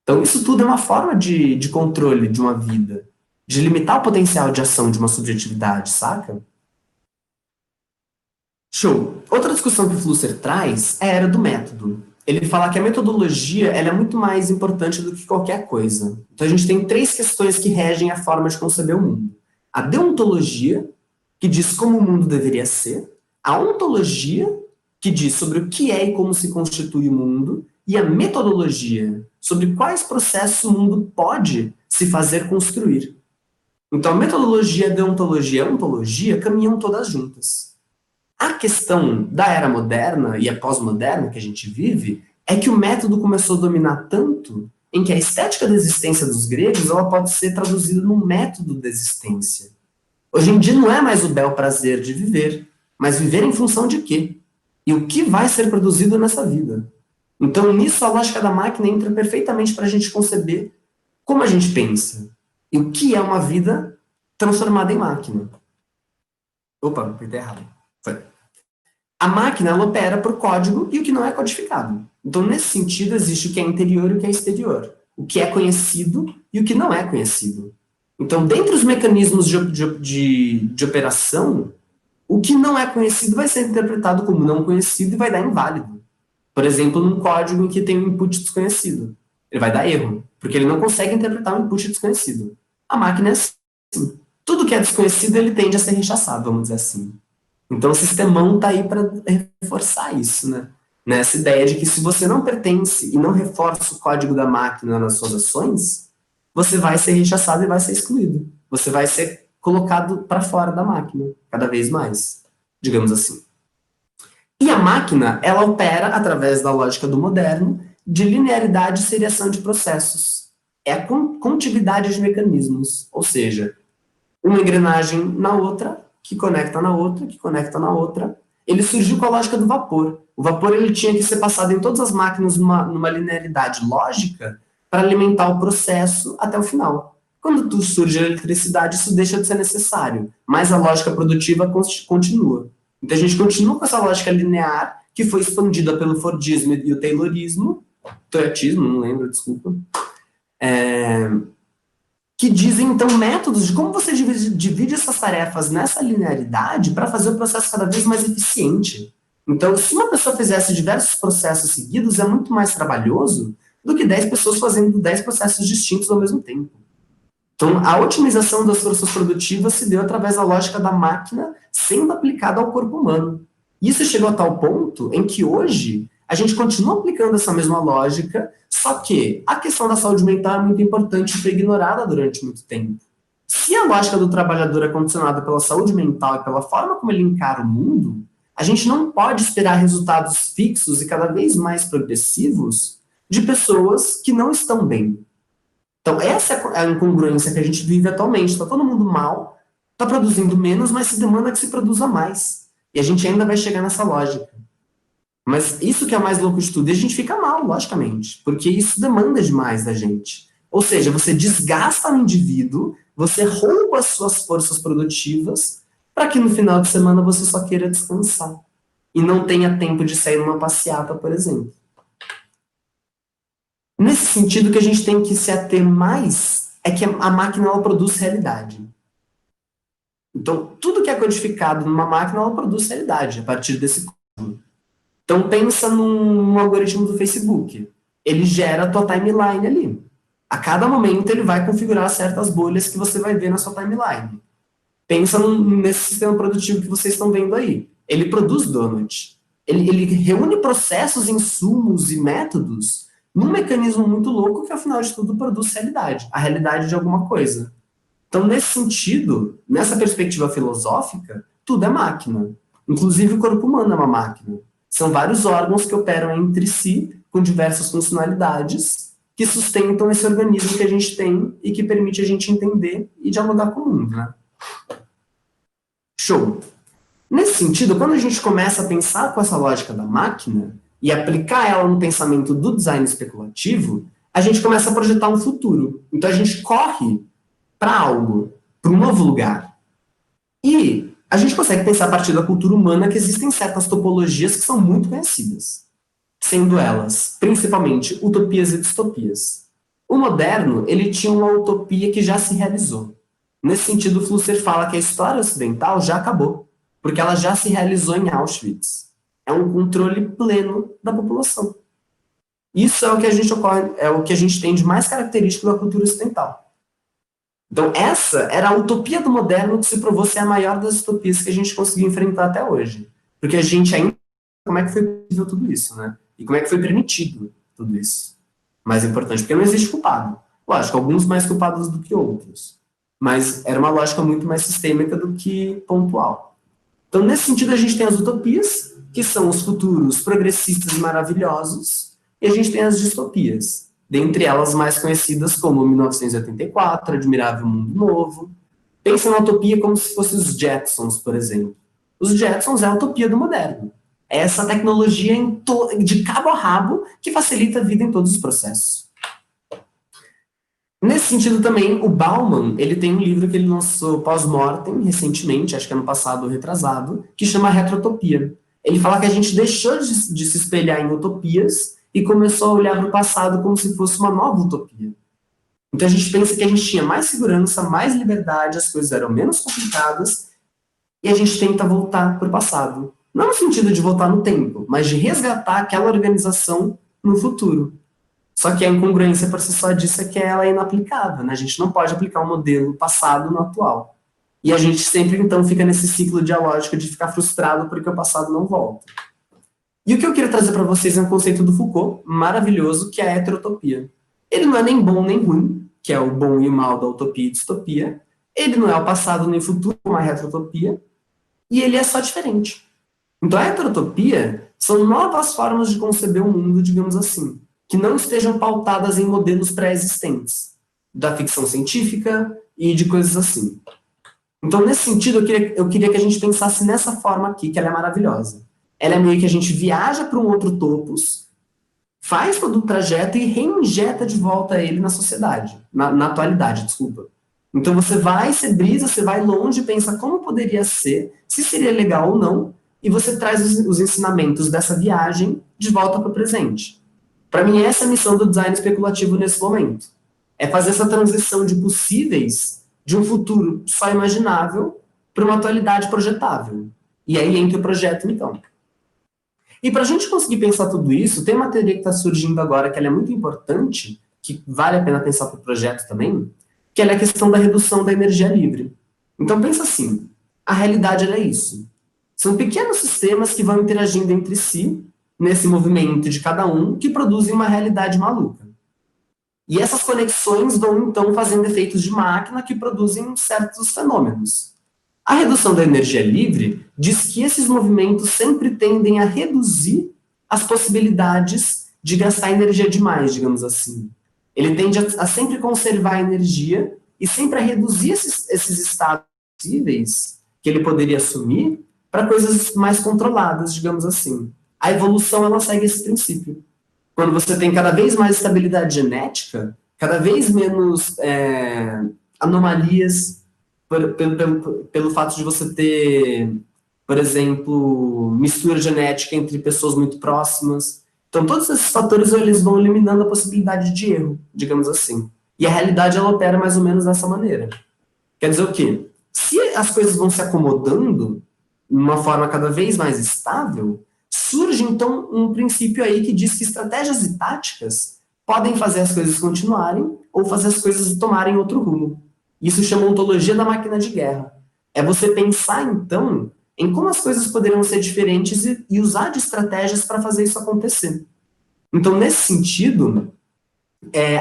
Então, isso tudo é uma forma de controle de uma vida. De limitar o potencial de ação de uma subjetividade, saca? Show. Outra discussão que o Flusser traz é a era do método. Ele fala que a metodologia ela é muito mais importante do que qualquer coisa. Então a gente tem 3 questões que regem a forma de conceber o mundo. A deontologia, que diz como o mundo deveria ser. A ontologia, que diz sobre o que é e como se constitui o mundo. E a metodologia, sobre quais processos o mundo pode se fazer construir. Então a metodologia, a deontologia e a ontologia caminham todas juntas. A questão da era moderna e a pós-moderna que a gente vive é que o método começou a dominar tanto em que a estética da existência dos gregos ela pode ser traduzida num método da existência. Hoje em dia não é mais o bel prazer de viver, mas viver em função de quê? E o que vai ser produzido nessa vida? Então, nisso, a lógica da máquina entra perfeitamente para a gente conceber como a gente pensa e o que é uma vida transformada em máquina. Opa, apertei errado. Foi. A máquina ela opera por código e o que não é codificado. Então, nesse sentido, existe o que é interior e o que é exterior. O que é conhecido e o que não é conhecido. Então, dentre os mecanismos de operação, o que não é conhecido vai ser interpretado como não conhecido e vai dar inválido. Por exemplo, num código em que tem um input desconhecido. Ele vai dar erro, porque ele não consegue interpretar um input desconhecido. A máquina é assim. Tudo que é desconhecido, ele tende a ser rechaçado, vamos dizer assim. Então o sistemão está aí para reforçar isso, né? Nessa ideia de que se você não pertence e não reforça o código da máquina nas suas ações, você vai ser rechaçado e vai ser excluído. Você vai ser colocado para fora da máquina, cada vez mais, digamos assim. E a máquina, ela opera através da lógica do moderno, de linearidade e seriação de processos. É a contiguidade de mecanismos, ou seja, uma engrenagem na outra, que conecta na outra, que conecta na outra. Ele surgiu com a lógica do vapor. O vapor ele tinha que ser passado em todas as máquinas numa linearidade lógica para alimentar o processo até o final. Quando surge a eletricidade, isso deixa de ser necessário, mas a lógica produtiva continua. Então a gente continua com essa lógica linear, que foi expandida pelo Fordismo e o Taylorismo, Toyotismo, não lembro, desculpa, que dizem, então, métodos de como você divide essas tarefas nessa linearidade para fazer o processo cada vez mais eficiente. Então, se uma pessoa fizesse diversos processos seguidos, é muito mais trabalhoso do que 10 pessoas fazendo 10 processos distintos ao mesmo tempo. Então, a otimização das forças produtivas se deu através da lógica da máquina sendo aplicada ao corpo humano. Isso chegou a tal ponto em que hoje a gente continua aplicando essa mesma lógica, só que a questão da saúde mental é muito importante e foi ignorada durante muito tempo. Se a lógica do trabalhador é condicionada pela saúde mental e pela forma como ele encara o mundo, a gente não pode esperar resultados fixos e cada vez mais progressivos de pessoas que não estão bem. Então, essa é a incongruência que a gente vive atualmente. Está todo mundo mal, está produzindo menos, mas se demanda que se produza mais. E a gente ainda vai chegar nessa lógica. Mas isso que é o mais louco de tudo. E a gente fica mal, logicamente, porque isso demanda demais da gente. Ou seja, você desgasta o indivíduo, você rouba as suas forças produtivas, para que no final de semana você só queira descansar. E não tenha tempo de sair numa passeata, por exemplo. Nesse sentido, que a gente tem que se ater mais é que a máquina ela produz realidade. Então, tudo que é codificado numa máquina, ela produz realidade a partir desse código. Então, pensa num algoritmo do Facebook. Ele gera a tua timeline ali. A cada momento, ele vai configurar certas bolhas que você vai ver na sua timeline. Pensa nesse sistema produtivo que vocês estão vendo aí. Ele produz donut. Ele reúne processos, insumos e métodos num mecanismo muito louco que, afinal de tudo, produz realidade. A realidade de alguma coisa. Então, nesse sentido, nessa perspectiva filosófica, tudo é máquina. Inclusive, o corpo humano é uma máquina. São vários órgãos que operam entre si, com diversas funcionalidades, que sustentam esse organismo que a gente tem e que permite a gente entender e dialogar com o mundo, né? Show! Nesse sentido, quando a gente começa a pensar com essa lógica da máquina e aplicar ela no pensamento do design especulativo, a gente começa a projetar um futuro. Então, a gente corre para algo, para um novo lugar. E a gente consegue pensar a partir da cultura humana que existem certas topologias que são muito conhecidas, sendo elas, principalmente, utopias e distopias. O moderno, ele tinha uma utopia que já se realizou. Nesse sentido, o Flusser fala que a história ocidental já acabou, porque ela já se realizou em Auschwitz. É um controle pleno da população. Isso é o que a gente tem de mais característico da cultura ocidental. Então, essa era a utopia do moderno que se provou ser a maior das utopias que a gente conseguiu enfrentar até hoje. Porque a gente ainda como é que foi possível tudo isso, né? E como é que foi permitido tudo isso. Mais importante, porque não existe culpado. Lógico, alguns mais culpados do que outros. Mas era uma lógica muito mais sistêmica do que pontual. Então, nesse sentido, a gente tem as utopias, que são os futuros progressistas e maravilhosos, e a gente tem as distopias, dentre elas mais conhecidas como 1984, Admirável Mundo Novo. Pensa na utopia como se fossem os Jetsons, por exemplo. Os Jetsons é a utopia do moderno. É essa tecnologia de cabo a rabo que facilita a vida em todos os processos. Nesse sentido também, o Bauman, ele tem um livro que ele lançou pós-mortem, recentemente, acho que ano passado ou retrasado, que chama Retrotopia. Ele fala que a gente deixou de se espelhar em utopias e começou a olhar para o passado como se fosse uma nova utopia. Então a gente pensa que a gente tinha mais segurança, mais liberdade, as coisas eram menos complicadas, e a gente tenta voltar para o passado. Não no sentido de voltar no tempo, mas de resgatar aquela organização no futuro. Só que a incongruência por si só disso é que ela é inaplicável, né? A gente não pode aplicar um modelo passado no atual. E a gente sempre, então, fica nesse ciclo dialógico de ficar frustrado porque o passado não volta. E o que eu queria trazer para vocês é um conceito do Foucault, maravilhoso, que é a heterotopia. Ele não é nem bom nem ruim, que é o bom e o mal da utopia e distopia. Ele não é o passado nem o futuro, como a retrotopia. E ele é só diferente. Então, a heterotopia são novas formas de conceber o mundo, digamos assim, que não estejam pautadas em modelos pré-existentes, da ficção científica e de coisas assim. Então, nesse sentido, eu queria que a gente pensasse nessa forma aqui, que ela é maravilhosa. Ela é meio que a gente viaja para um outro topos, faz todo o trajeto e reinjeta de volta ele na sociedade, na atualidade, desculpa. Então, você vai, você brisa, você vai longe, pensa como poderia ser, se seria legal ou não, e você traz os ensinamentos dessa viagem de volta para o presente. Para mim, essa é a missão do design especulativo nesse momento. É fazer essa transição de possíveis, de um futuro só imaginável, para uma atualidade projetável. E aí entra o projeto, então. E para a gente conseguir pensar tudo isso, tem uma teoria que está surgindo agora que ela é muito importante, que vale a pena pensar para o projeto também, que ela é a questão da redução da energia livre. Então pensa assim, a realidade ela é isso. São pequenos sistemas que vão interagindo entre si, nesse movimento de cada um, que produzem uma realidade maluca. E essas conexões vão então fazendo efeitos de máquina que produzem certos fenômenos. A redução da energia livre diz que esses movimentos sempre tendem a reduzir as possibilidades de gastar energia demais, digamos assim. Ele tende a sempre conservar a energia e sempre a reduzir esses estados possíveis que ele poderia assumir para coisas mais controladas, digamos assim. A evolução ela segue esse princípio. Quando você tem cada vez mais estabilidade genética, cada vez menos anomalias pelo fato de você ter, por exemplo, mistura genética entre pessoas muito próximas. Então, todos esses fatores eles vão eliminando a possibilidade de erro, digamos assim. E a realidade ela opera mais ou menos dessa maneira. Quer dizer o quê? Se as coisas vão se acomodando de uma forma cada vez mais estável, surge então um princípio aí que diz que estratégias e táticas podem fazer as coisas continuarem ou fazer as coisas tomarem outro rumo. Isso chama ontologia da máquina de guerra. É você pensar, então, em como as coisas poderiam ser diferentes e usar de estratégias para fazer isso acontecer. Então, nesse sentido,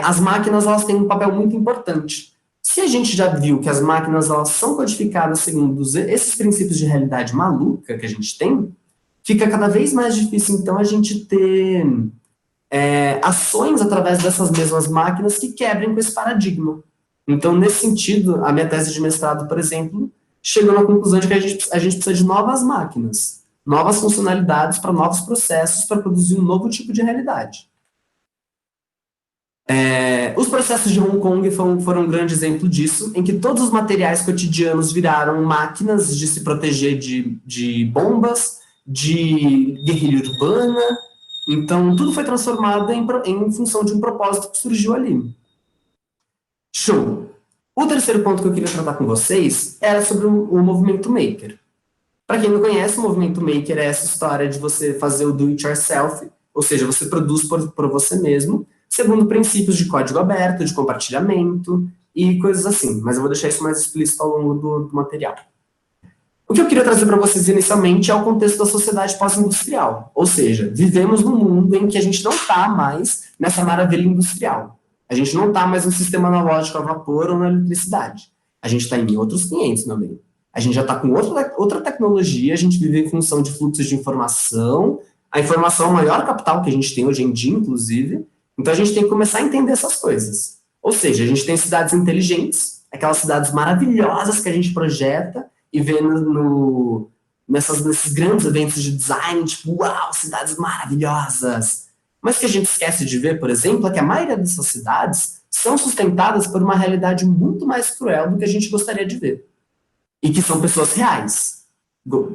as máquinas elas têm um papel muito importante. Se a gente já viu que as máquinas elas são codificadas segundo esses princípios de realidade maluca que a gente tem, fica cada vez mais difícil, então, a gente ter ações através dessas mesmas máquinas que quebrem com esse paradigma. Então, nesse sentido, a minha tese de mestrado, por exemplo, chegou na conclusão de que a gente precisa de novas máquinas, novas funcionalidades para novos processos para produzir um novo tipo de realidade. Os processos de Hong Kong foram um grande exemplo disso, em que todos os materiais cotidianos viraram máquinas de se proteger de bombas, de guerrilha urbana. Então, tudo foi transformado em função de um propósito que surgiu ali. Show! O terceiro ponto que eu queria tratar com vocês era sobre o movimento maker. Para quem não conhece, o movimento maker é essa história de você fazer o do it yourself, ou seja, você produz por você mesmo, segundo princípios de código aberto, de compartilhamento e coisas assim. Mas eu vou deixar isso mais explícito ao longo do material. O que eu queria trazer para vocês inicialmente é o contexto da sociedade pós-industrial. Ou seja, vivemos num mundo em que a gente não está mais nessa maravilha industrial. A gente não está mais no sistema analógico a vapor ou na eletricidade. A gente está em outros 500, meu amigo. A gente já está com outra tecnologia, a gente vive em função de fluxos de informação. A informação é o maior capital que a gente tem hoje em dia, inclusive. Então a gente tem que começar a entender essas coisas. Ou seja, a gente tem cidades inteligentes, aquelas cidades maravilhosas que a gente projeta, e vê nesses grandes eventos de design, tipo, uau, cidades maravilhosas. Mas o que a gente esquece de ver, por exemplo, é que a maioria dessas cidades são sustentadas por uma realidade muito mais cruel do que a gente gostaria de ver. E que são pessoas reais.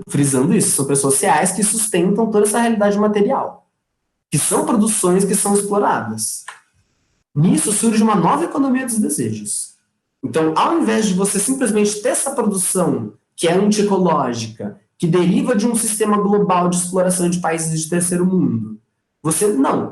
Frisando isso, são pessoas reais que sustentam toda essa realidade material. Que são produções que são exploradas. Nisso surge uma nova economia dos desejos. Então, ao invés de você simplesmente ter essa produção que é antiecológica, que deriva de um sistema global de exploração de países de terceiro mundo,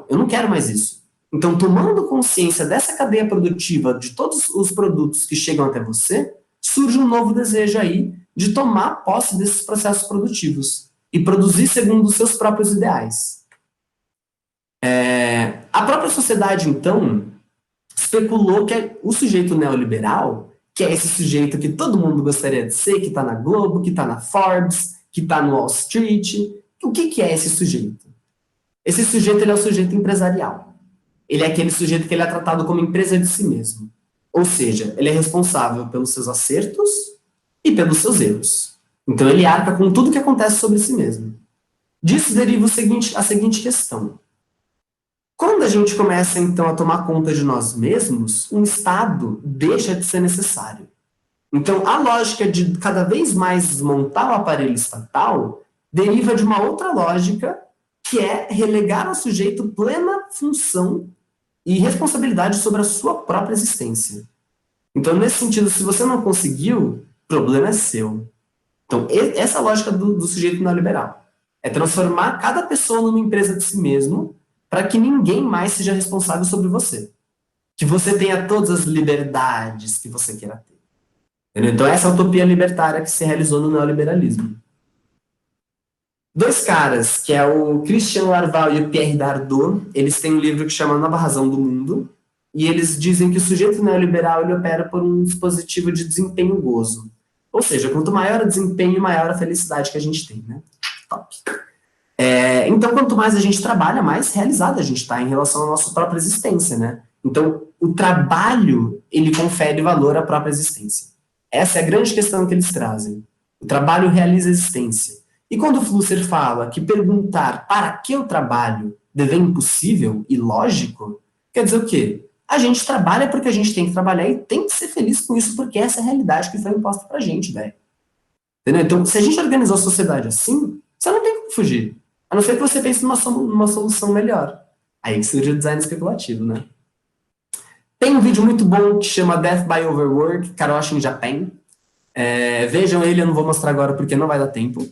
eu não quero mais isso. Então, tomando consciência dessa cadeia produtiva, de todos os produtos que chegam até você, surge um novo desejo aí de tomar posse desses processos produtivos e produzir segundo os seus próprios ideais. A própria sociedade, então, especulou que o sujeito neoliberal, que é esse sujeito que todo mundo gostaria de ser, que está na Globo, que está na Forbes, que está no Wall Street. O que é esse sujeito? Esse sujeito ele é o sujeito empresarial. Ele é aquele sujeito que ele é tratado como empresa de si mesmo. Ou seja, ele é responsável pelos seus acertos e pelos seus erros. Então ele arca com tudo que acontece sobre si mesmo. Disso deriva a seguinte questão. Quando a gente começa, então, a tomar conta de nós mesmos, um Estado deixa de ser necessário. Então, a lógica de cada vez mais desmontar o aparelho estatal deriva de uma outra lógica, que é relegar ao sujeito plena função e responsabilidade sobre a sua própria existência. Então, nesse sentido, se você não conseguiu, o problema é seu. Então, essa é a lógica do sujeito neoliberal. É transformar cada pessoa numa empresa de si mesmo para que ninguém mais seja responsável sobre você. Que você tenha todas as liberdades que você queira ter. Entendeu? Então, essa é a utopia libertária que se realizou no neoliberalismo. Dois caras, que é o Christian Larval e o Pierre Dardot, eles têm um livro que chama Nova Razão do Mundo, e eles dizem que o sujeito neoliberal ele opera por um dispositivo de desempenho gozo. Ou seja, quanto maior o desempenho, maior a felicidade que a gente tem, né? Top. Então, quanto mais a gente trabalha, mais realizado a gente está em relação à nossa própria existência, né? Então, o trabalho, ele confere valor à própria existência. Essa é a grande questão que eles trazem. O trabalho realiza a existência. E quando o Flusser fala que perguntar para que eu trabalho deve impossível e lógico, quer dizer o quê? A gente trabalha porque a gente tem que trabalhar e tem que ser feliz com isso, porque essa é a realidade que foi imposta pra gente, velho. Entendeu? Então, se a gente organizou a sociedade assim, você não tem como fugir. A não ser que você pense numa solução melhor. Aí que surge o design especulativo, né? Tem um vídeo muito bom que chama Death by Overwork, Karoshi in Japan. Vejam ele, eu não vou mostrar agora porque não vai dar tempo.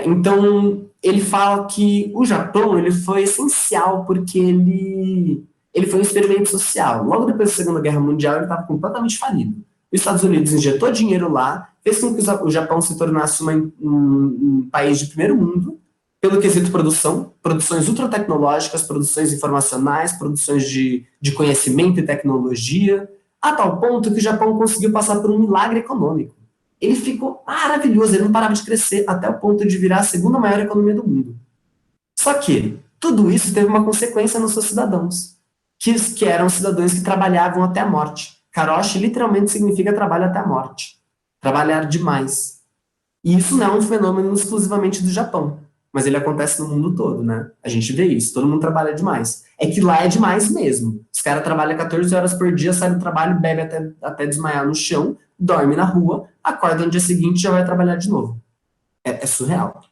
Então, ele fala que o Japão ele foi essencial porque ele foi um experimento social. Logo depois da Segunda Guerra Mundial, ele estava completamente falido. Os Estados Unidos injetou dinheiro lá, fez com que o Japão se tornasse um país de primeiro mundo, pelo quesito produção, produções ultratecnológicas, produções informacionais, produções de conhecimento e tecnologia, a tal ponto que o Japão conseguiu passar por um milagre econômico. Ele ficou maravilhoso, ele não parava de crescer até o ponto de virar a segunda maior economia do mundo. Só que tudo isso teve uma consequência nos seus cidadãos, que eram cidadãos que trabalhavam até a morte. Karoshi literalmente significa trabalho até a morte. Trabalhar demais. E isso não é um fenômeno exclusivamente do Japão, mas ele acontece no mundo todo, né? A gente vê isso, todo mundo trabalha demais. É que lá é demais mesmo. Os caras trabalham 14 horas por dia, sai do trabalho, bebe até desmaiar no chão, dorme na rua, acorda no dia seguinte e já vai trabalhar de novo. É surreal.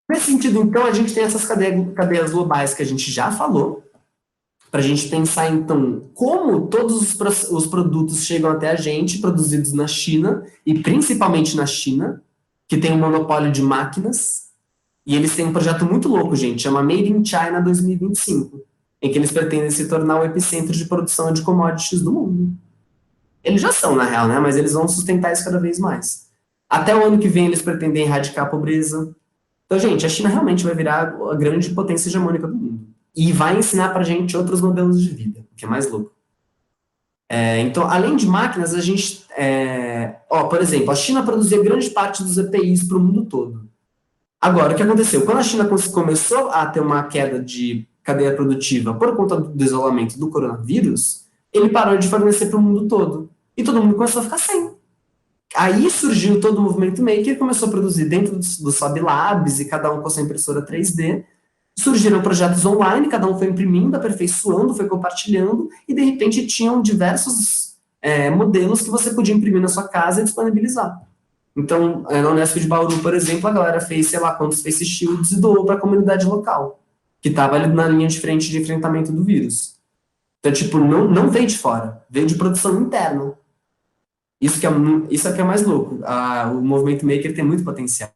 Nesse sentido, então, a gente tem essas cadeias globais que a gente já falou, para a gente pensar, então, como todos os produtos chegam até a gente, produzidos na China, e principalmente na China, que tem um monopólio de máquinas, e eles têm um projeto muito louco, gente, chama Made in China 2025, em que eles pretendem se tornar o epicentro de produção de commodities do mundo. Eles já são, na real, né? Mas eles vão sustentar isso cada vez mais. Até o ano que vem eles pretendem erradicar a pobreza. Então, gente, a China realmente vai virar a grande potência hegemônica do mundo. E vai ensinar pra gente outros modelos de vida, o que é mais louco. Então, além de máquinas, a gente... por exemplo, a China produzia grande parte dos EPIs para o mundo todo. Agora, o que aconteceu? Quando a China começou a ter uma queda de cadeia produtiva por conta do isolamento do coronavírus, ele parou de fornecer para o mundo todo. E todo mundo começou a ficar sem. Aí surgiu todo o movimento maker e começou a produzir dentro dos Fab Labs e cada um com a sua impressora 3D. Surgiram projetos online, cada um foi imprimindo, aperfeiçoando, foi compartilhando e de repente tinham diversos modelos que você podia imprimir na sua casa e disponibilizar. Então, na Unesp de Bauru, por exemplo, a galera fez, sei lá, quantos face shields e doou para a comunidade local, que estava ali na linha de frente de enfrentamento do vírus. Então, tipo, não veio de fora, veio de produção interna. Isso é que é mais louco. O movimento maker tem muito potencial.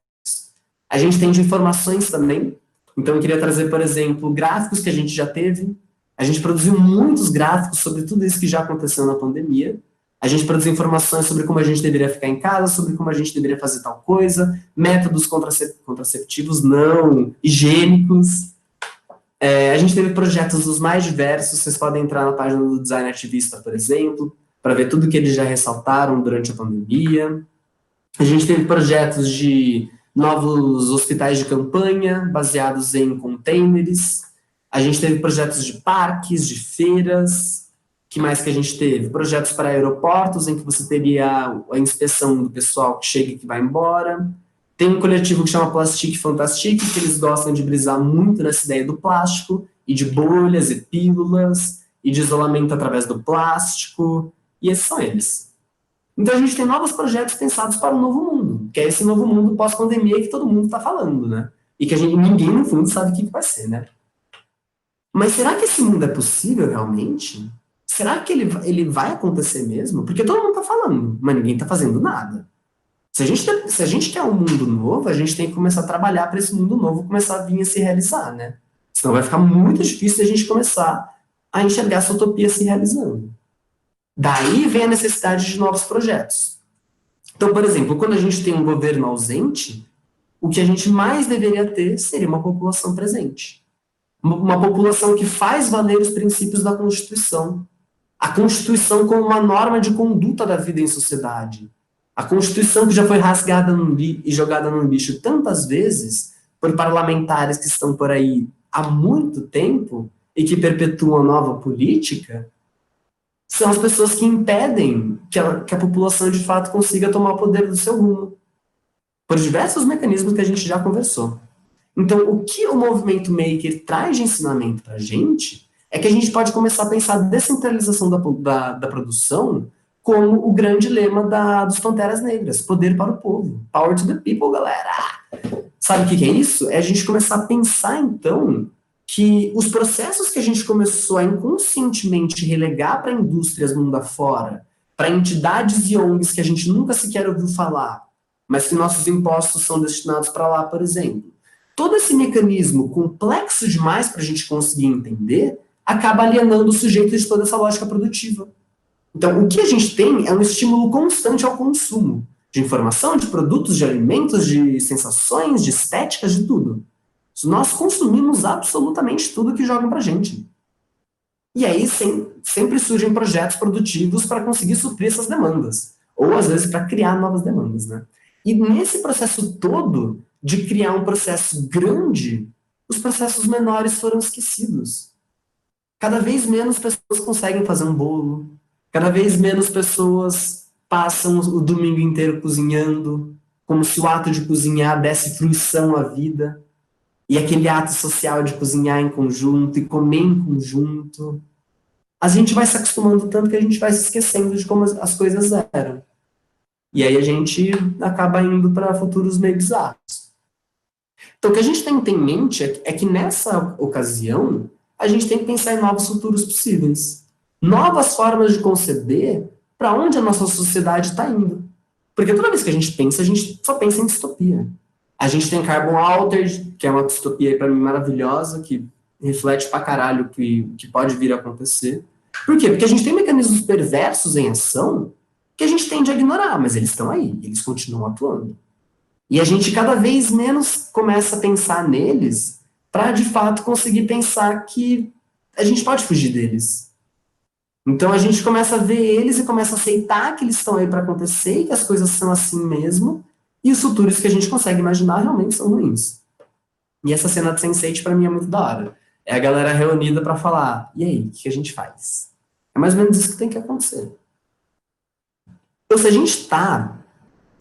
A gente tem de informações também. Então, eu queria trazer, por exemplo, gráficos que a gente já teve. A gente produziu muitos gráficos sobre tudo isso que já aconteceu na pandemia. A gente produziu informações sobre como a gente deveria ficar em casa, sobre como a gente deveria fazer tal coisa, métodos contraceptivos não higiênicos. A gente teve projetos dos mais diversos. Vocês podem entrar na página do Design Ativista, por exemplo, para ver tudo que eles já ressaltaram durante a pandemia. A gente teve projetos de novos hospitais de campanha, baseados em containers. A gente teve projetos de parques, de feiras. Que mais que a gente teve? Projetos para aeroportos, em que você teria a inspeção do pessoal que chega e que vai embora. Tem um coletivo que chama Plastic Fantastic, que eles gostam de brisar muito nessa ideia do plástico, e de bolhas e pílulas, e de isolamento através do plástico. E esses são eles. Então a gente tem novos projetos pensados para o novo mundo, que é esse novo mundo pós-pandemia que todo mundo está falando, né? E que ninguém, no fundo, sabe o que vai ser, né? Mas será que esse mundo é possível realmente? Será que ele vai acontecer mesmo? Porque todo mundo está falando, mas ninguém está fazendo nada. Se a gente quer um mundo novo, a gente tem que começar a trabalhar para esse mundo novo começar a vir a se realizar, né? Senão vai ficar muito difícil a gente começar a enxergar essa utopia se realizando. Daí vem a necessidade de novos projetos. Então, por exemplo, quando a gente tem um governo ausente, o que a gente mais deveria ter seria uma população presente. Uma população que faz valer os princípios da Constituição. A Constituição como uma norma de conduta da vida em sociedade. A Constituição que já foi rasgada e jogada no lixo tantas vezes por parlamentares que estão por aí há muito tempo e que perpetuam a nova política, são as pessoas que impedem que a população de fato consiga tomar o poder do seu rumo, por diversos mecanismos que a gente já conversou. Então, o que o movimento maker traz de ensinamento para a gente é que a gente pode começar a pensar a descentralização da produção como o grande lema dos Panteras Negras, poder para o povo, power to the people, galera. Sabe o que é isso? É a gente começar a pensar, então, que os processos que a gente começou a inconscientemente relegar para indústrias mundo afora, para entidades e ONGs que a gente nunca sequer ouviu falar, mas que nossos impostos são destinados para lá, por exemplo. Todo esse mecanismo complexo demais para a gente conseguir entender acaba alienando o sujeito de toda essa lógica produtiva. Então, o que a gente tem é um estímulo constante ao consumo de informação, de produtos, de alimentos, de sensações, de estéticas, de tudo. Nós consumimos absolutamente tudo que jogam pra gente. E aí sempre surgem projetos produtivos para conseguir suprir essas demandas. Ou, às vezes, para criar novas demandas, né? E nesse processo todo de criar um processo grande, os processos menores foram esquecidos. Cada vez menos pessoas conseguem fazer um bolo, cada vez menos pessoas passam o domingo inteiro cozinhando, como se o ato de cozinhar desse fruição à vida. E aquele ato social de cozinhar em conjunto e comer em conjunto. A gente vai se acostumando tanto que a gente vai se esquecendo de como as coisas eram. E aí a gente acaba indo para futuros meio bizarros. Então o que a gente tem que ter em mente é que nessa ocasião a gente tem que pensar em novos futuros possíveis. Novas formas de conceber para onde a nossa sociedade está indo. Porque toda vez que a gente só pensa em distopia. A gente tem Carbon Altered, que é uma distopia para mim maravilhosa, que reflete pra caralho o que pode vir a acontecer. Por quê? Porque a gente tem mecanismos perversos em ação que a gente tende a ignorar, mas eles estão aí, eles continuam atuando. E a gente cada vez menos começa a pensar neles para, de fato, conseguir pensar que a gente pode fugir deles. Então a gente começa a ver eles e começa a aceitar que eles estão aí para acontecer e que as coisas são assim mesmo, e os futuros que a gente consegue imaginar realmente são ruins. E essa cena de Sense8 para mim é muito da hora. É a galera reunida para falar, e aí, o que a gente faz? É mais ou menos isso que tem que acontecer. Então, se a gente está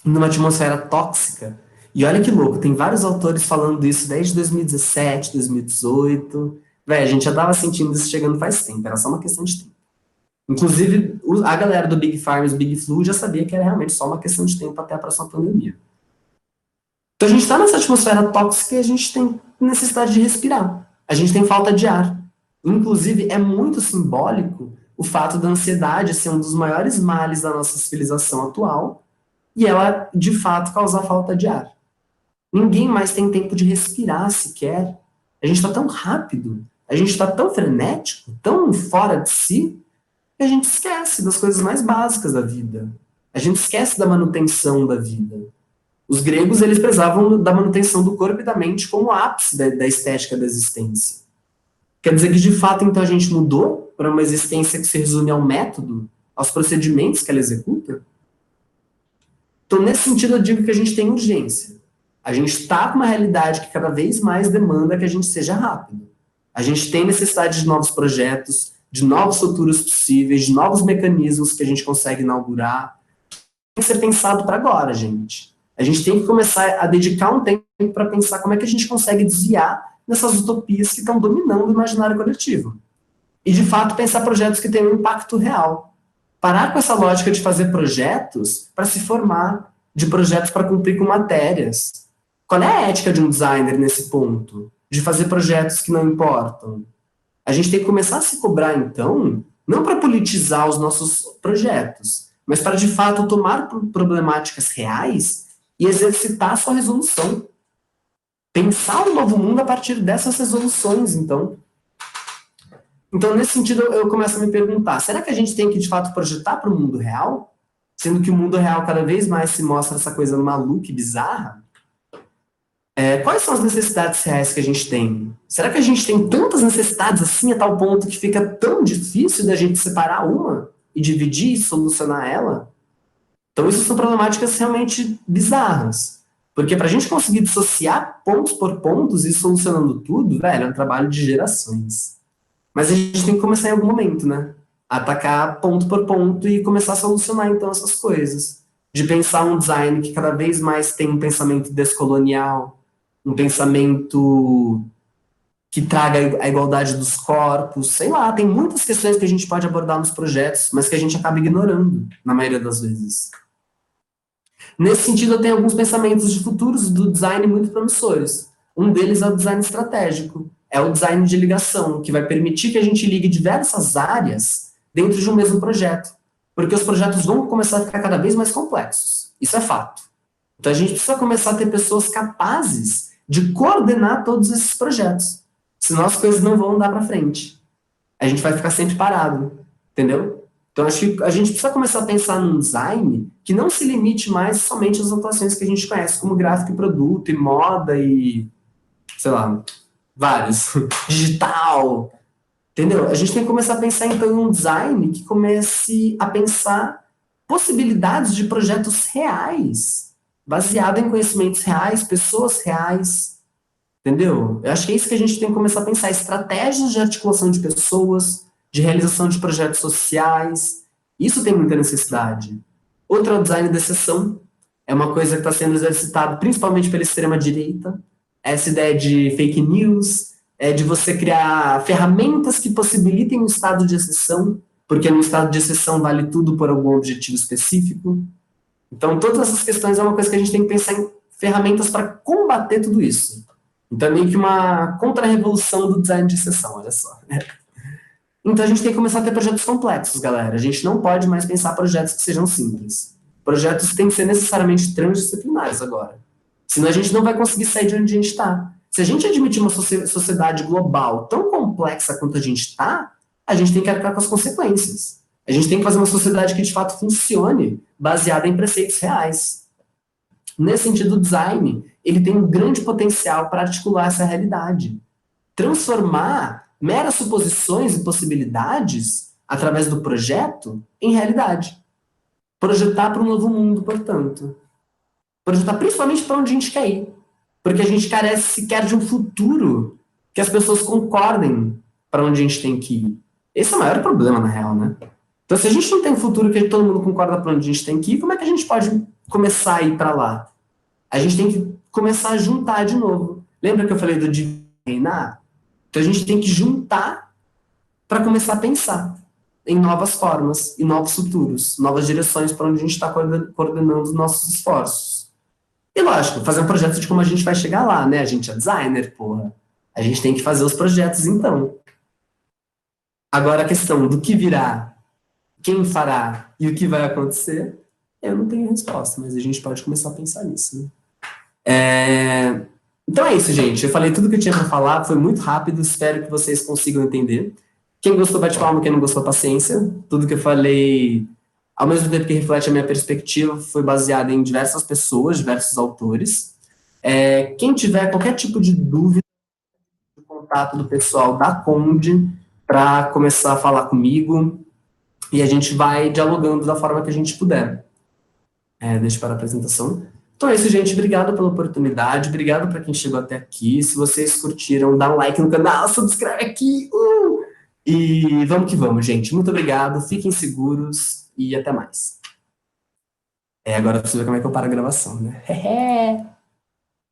numa atmosfera tóxica, e olha que louco, tem vários autores falando isso desde 2017, 2018. Véi, a gente já estava sentindo isso chegando faz tempo, era só uma questão de tempo. Inclusive, a galera do Big Pharma e Big Flu já sabia que era realmente só uma questão de tempo até a próxima pandemia. Então a gente está nessa atmosfera tóxica e a gente tem necessidade de respirar. A gente tem falta de ar. Inclusive, é muito simbólico o fato da ansiedade ser um dos maiores males da nossa civilização atual e ela, de fato, causar falta de ar. Ninguém mais tem tempo de respirar sequer. A gente está tão rápido, a gente está tão frenético, tão fora de si, que a gente esquece das coisas mais básicas da vida. A gente esquece da manutenção da vida. Os gregos, eles prezavam da manutenção do corpo e da mente como ápice da estética da existência. Quer dizer que, de fato, então, a gente mudou para uma existência que se resume ao método, aos procedimentos que ela executa? Então, nesse sentido, eu digo que a gente tem urgência. A gente está com uma realidade que cada vez mais demanda que a gente seja rápido. A gente tem necessidade de novos projetos, de novos futuros possíveis, de novos mecanismos que a gente consegue inaugurar. Tem que ser pensado para agora, gente. A gente tem que começar a dedicar um tempo para pensar como é que a gente consegue desviar nessas utopias que estão dominando o imaginário coletivo. E, de fato, pensar projetos que tenham um impacto real. Parar com essa lógica de fazer projetos para se formar, de projetos para cumprir com matérias. Qual é a ética de um designer nesse ponto? De fazer projetos que não importam? A gente tem que começar a se cobrar, então, não para politizar os nossos projetos, mas para, de fato, tomar problemáticas reais e exercitar a sua resolução. Pensar um novo mundo a partir dessas resoluções, então. Então, nesse sentido, eu começo a me perguntar, será que a gente tem que, de fato, projetar para o mundo real? Sendo que o mundo real cada vez mais se mostra essa coisa maluca e bizarra? Quais são as necessidades reais que a gente tem? Será que a gente tem tantas necessidades assim a tal ponto que fica tão difícil da gente separar uma e dividir e solucionar ela? Então, isso são problemáticas realmente bizarras. Porque para a gente conseguir dissociar pontos por pontos e ir solucionando tudo, velho, é um trabalho de gerações. Mas a gente tem que começar em algum momento, né? Atacar ponto por ponto e começar a solucionar, então, essas coisas. De pensar um design que cada vez mais tem um pensamento descolonial, um pensamento que traga a igualdade dos corpos, sei lá, tem muitas questões que a gente pode abordar nos projetos, mas que a gente acaba ignorando, na maioria das vezes. Nesse sentido, eu tenho alguns pensamentos de futuros do design muito promissores. Um deles é o design estratégico, é o design de ligação, que vai permitir que a gente ligue diversas áreas dentro de um mesmo projeto, porque os projetos vão começar a ficar cada vez mais complexos, isso é fato. Então a gente precisa começar a ter pessoas capazes de coordenar todos esses projetos, senão as coisas não vão andar para frente. A gente vai ficar sempre parado, entendeu? Então, acho que a gente precisa começar a pensar num design que não se limite mais somente às atuações que a gente conhece, como gráfico e produto, e moda, e, sei lá, vários. Digital, entendeu? A gente tem que começar a pensar, então, em um design que comece a pensar possibilidades de projetos reais, baseado em conhecimentos reais, pessoas reais, entendeu? Eu acho que é isso que a gente tem que começar a pensar, estratégias de articulação de pessoas, de realização de projetos sociais. Isso tem muita necessidade. Outro é o design da exceção. É uma coisa que está sendo exercitada principalmente pela extrema-direita. Essa ideia de fake news, de você criar ferramentas que possibilitem um estado de exceção, porque no estado de exceção vale tudo por algum objetivo específico. Então, todas essas questões é uma coisa que a gente tem que pensar em ferramentas para combater tudo isso. Então, é meio que uma contra-revolução do design de exceção, olha só. Então, a gente tem que começar a ter projetos complexos, galera. A gente não pode mais pensar projetos que sejam simples. Projetos têm que ser necessariamente transdisciplinares agora. Senão a gente não vai conseguir sair de onde a gente está. Se a gente admitir uma sociedade global tão complexa quanto a gente está, a gente tem que arcar com as consequências. A gente tem que fazer uma sociedade que de fato funcione, baseada em preceitos reais. Nesse sentido, o design, ele tem um grande potencial para articular essa realidade. Transformar meras suposições e possibilidades, através do projeto, em realidade. Projetar para um novo mundo, portanto. Projetar principalmente para onde a gente quer ir. Porque a gente carece sequer de um futuro que as pessoas concordem para onde a gente tem que ir. Esse é o maior problema, na real, né? Então, se a gente não tem um futuro que todo mundo concorda para onde a gente tem que ir, como é que a gente pode começar a ir para lá? A gente tem que começar a juntar de novo. Lembra que eu falei do dividir e reinar? Então, a gente tem que juntar para começar a pensar em novas formas, em novos futuros, novas direções para onde a gente está coordenando os nossos esforços. E, lógico, fazer um projeto de como a gente vai chegar lá, né? A gente é designer, porra. A gente tem que fazer os projetos, então. Agora, a questão do que virá, quem fará e o que vai acontecer, eu não tenho resposta, mas a gente pode começar a pensar nisso, né? Então é isso, gente. Eu falei tudo que eu tinha para falar, foi muito rápido, espero que vocês consigam entender. Quem gostou, bate palma, quem não gostou, paciência. Tudo que eu falei, ao mesmo tempo que reflete a minha perspectiva, foi baseado em diversas pessoas, diversos autores. Quem tiver qualquer tipo de dúvida, o contato do pessoal da Conde para começar a falar comigo e a gente vai dialogando da forma que a gente puder. Deixa eu parar a apresentação. Então é isso, gente. Obrigado pela oportunidade. Obrigado para quem chegou até aqui. Se vocês curtiram, dá um like no canal, subscreve aqui. E vamos que vamos, gente. Muito obrigado. Fiquem seguros e até mais. Agora você vê como é que eu paro a gravação, né?